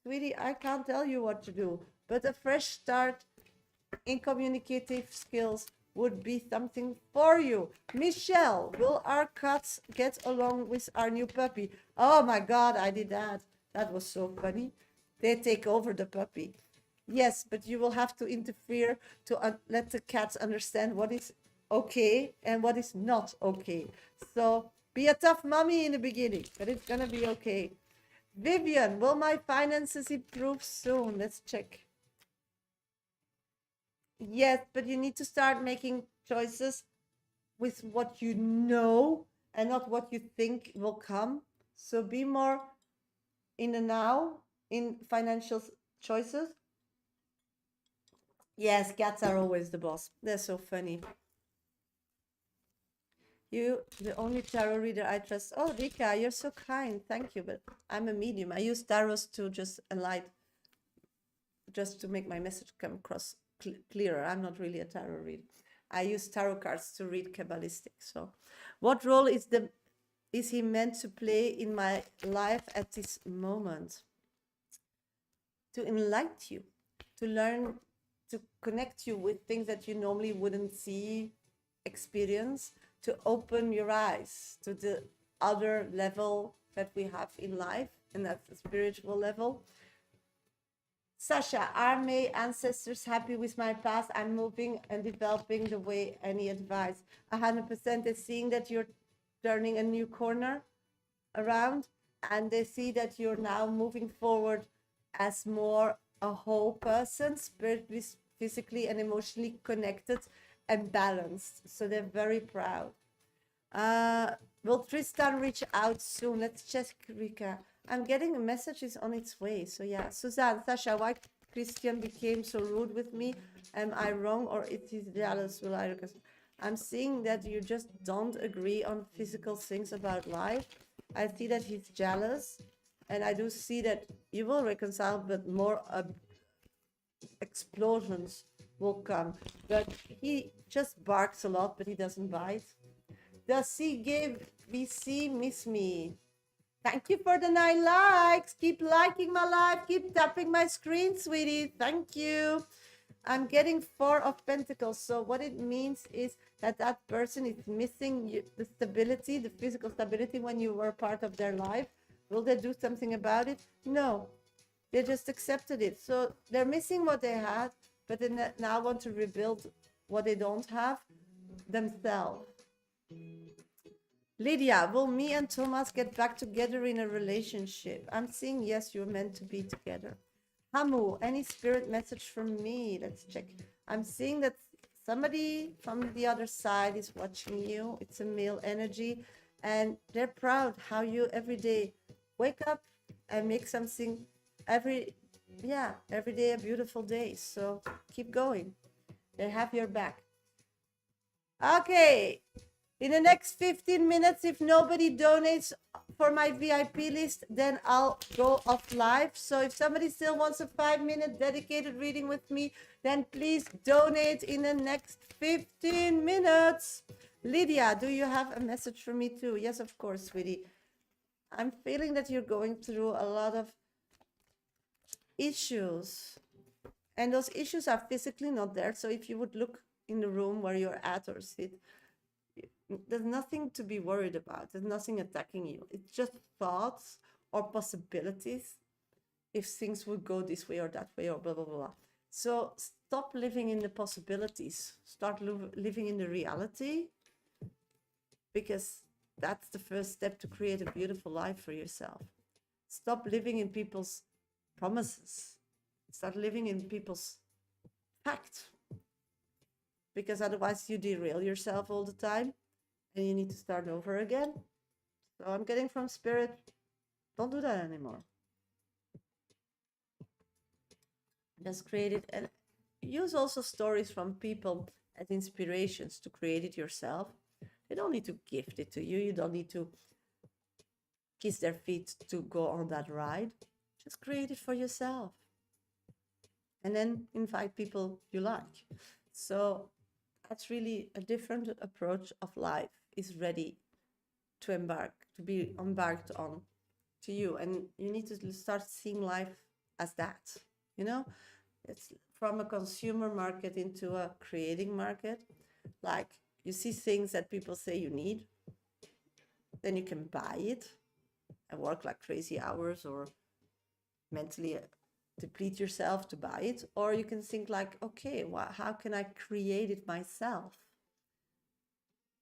Sweetie, I can't tell you what to do, but a fresh start in communicative skills would be something for you. Michelle, will our cats get along with our new puppy? Oh my God, I did that. That was so funny. They take over the puppy. Yes, but you will have to interfere to let the cats understand what is okay and what is not okay. So be a tough mommy in the beginning, but it's gonna be okay. Vivian, will my finances improve soon? Let's check. Yes, but you need to start making choices with what you know and not what you think will come. So be more in the now in financial choices. Yes, cats are always the boss. They're so funny. You, the only tarot reader I trust. Oh, Rika, you're so kind. Thank you. But I'm a medium. I use tarots to just enlight, just to make my message come across clearer. I'm not really a tarot reader. I use tarot cards to read Kabbalistic. So, what role is he meant to play in my life at this moment? To enlighten you, to learn, to connect you with things that you normally wouldn't see, experience, to open your eyes to the other level that we have in life, and that's the spiritual level. Sasha, are my ancestors happy with my past? I'm moving and developing the way. Any advice? 100%. They're seeing that you're turning a new corner around, and they see that you're now moving forward as more a whole person, spiritually, physically, and emotionally connected and balanced. So they're very proud. Will Tristan reach out soon? Let's check, Rika. I'm getting a message is on its way. So yeah, Suzanne, Sasha, why Christian became so rude with me? Am I wrong, or it is jealous? Will I? I'm seeing that you just don't agree on physical things about life. I see that he's jealous, and I do see that you will reconcile, but more explosions will come. But he just barks a lot, but he doesn't bite. Does he give VC miss me? Thank you for the 9 likes. Keep liking my live. Keep tapping my screen, sweetie. Thank you. I'm getting 4 of Pentacles. So what it means is that that person is missing the stability, the physical stability when you were part of their life. Will they do something about it? No. They just accepted it. So they're missing what they had, but they now want to rebuild what they don't have themselves. Lydia, will me and Thomas get back together in a relationship? I'm seeing yes, you're meant to be together. Hamu, any spirit message from me? Let's check. I'm seeing that somebody from the other side is watching you. It's a male energy, and they're proud how you every day wake up and make something every day a beautiful day. So keep going. They have your back. Okay. In the next 15 minutes, if nobody donates for my VIP list, then I'll go off live. So if somebody still wants a 5-minute dedicated reading with me, then please donate in the next 15 minutes. Lydia, do you have a message for me too? Yes, of course, sweetie. I'm feeling that you're going through a lot of issues. And those issues are physically not there. So if you would look in the room where you're at or sit, there's nothing to be worried about. There's nothing attacking you. It's just thoughts or possibilities if things would go this way or that way or blah, blah, blah. So stop living in the possibilities. Start living in the reality, because that's the first step to create a beautiful life for yourself. Stop living in people's promises. Start living in people's facts, because otherwise you derail yourself all the time. And you need to start over again. So I'm getting from Spirit, don't do that anymore. Just create it, and use also stories from people as inspirations to create it yourself. They don't need to gift it to you. You don't need to kiss their feet to go on that ride. Just create it for yourself. And then invite people you like. So that's really a different approach of life is ready to be embarked on to you. And you need to start seeing life as that, you know? It's from a consumer market into a creating market. Like you see things that people say you need, then you can buy it and work like crazy hours or mentally deplete yourself to buy it. Or you can think like, okay, how can I create it myself?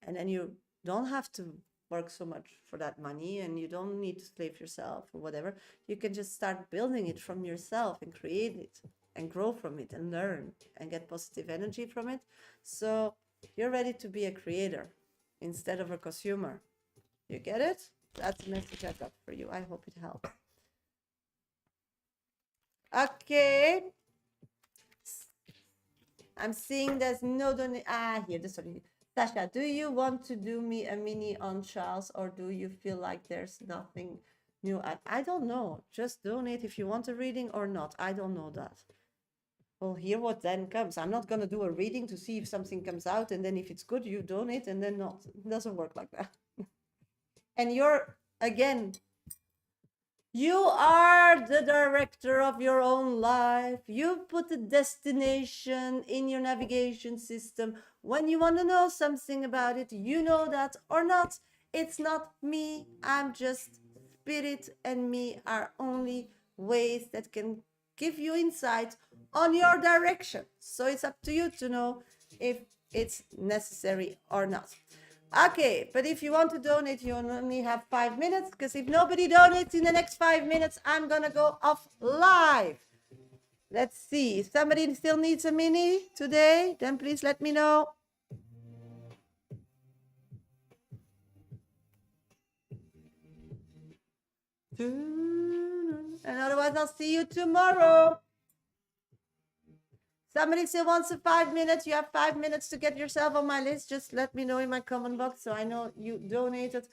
And then you don't have to work so much for that money, and you don't need to slave yourself or whatever. You can just start building it from yourself and create it and grow from it and learn and get positive energy from it. So you're ready to be a creator instead of a consumer. You get it? That's the message I got for you. I hope it helps. Okay. I'm seeing there's no donation. Here, this one. Shasha, do you want to do me a mini on Charles, or do you feel like there's nothing new? I don't know. Just donate if you want a reading or not. I don't know that. We'll hear what then comes. I'm not going to do a reading to see if something comes out, and then if it's good, you donate, and then not. It doesn't work like that. And you're, again, you are the director of your own life. You put the destination in your navigation system. When you want to know something about it, you know that or not. It's not me. I'm just spirit, and me are only ways that can give you insight on your direction. So it's up to you to know if it's necessary or not. Okay, but if you want to donate, you only have 5 minutes, because if nobody donates in the next 5 minutes, I'm gonna go off live. Let's see. If somebody still needs a mini today, then please let me know. And otherwise, I'll see you tomorrow. Somebody still wants a 5 minutes. You have 5 minutes to get yourself on my list. Just let me know in my comment box so I know you donated.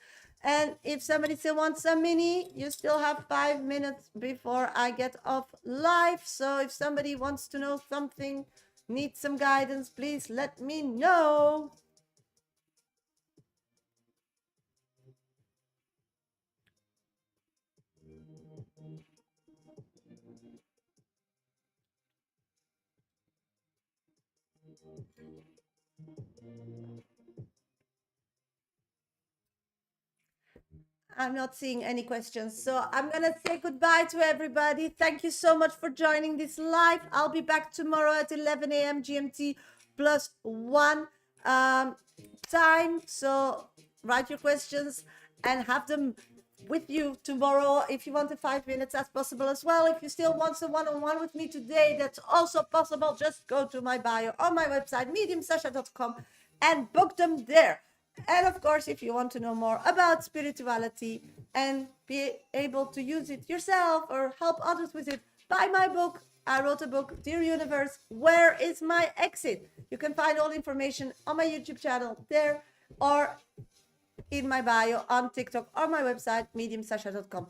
And if somebody still wants a mini, you still have 5 minutes before I get off live. So if somebody wants to know something, needs some guidance, please let me know. I'm not seeing any questions. So I'm going to say goodbye to everybody. Thank you so much for joining this live. I'll be back tomorrow at 11 a.m. GMT plus one time. So write your questions and have them with you tomorrow. If you want the 5 minutes, that's possible as well. If you still want some one-on-one with me today, that's also possible. Just go to my bio on my website, mediumsasha.com, and book them there. And of course, if you want to know more about spirituality and be able to use it yourself or help others with it, buy my book. I wrote a book, Dear Universe, Where is My Exit? You can find all information on my YouTube channel there or in my bio on TikTok or my website, mediumsasha.com.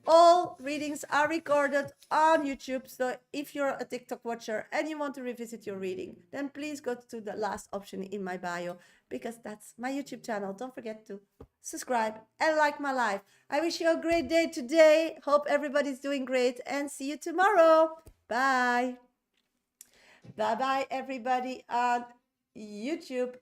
All readings are recorded on YouTube. So if you're a TikTok watcher and you want to revisit your reading, then please go to the last option in my bio because that's my YouTube channel. Don't forget to subscribe and like my life. I wish you a great day today. Hope everybody's doing great and see you tomorrow. Bye. Bye-bye, everybody on YouTube.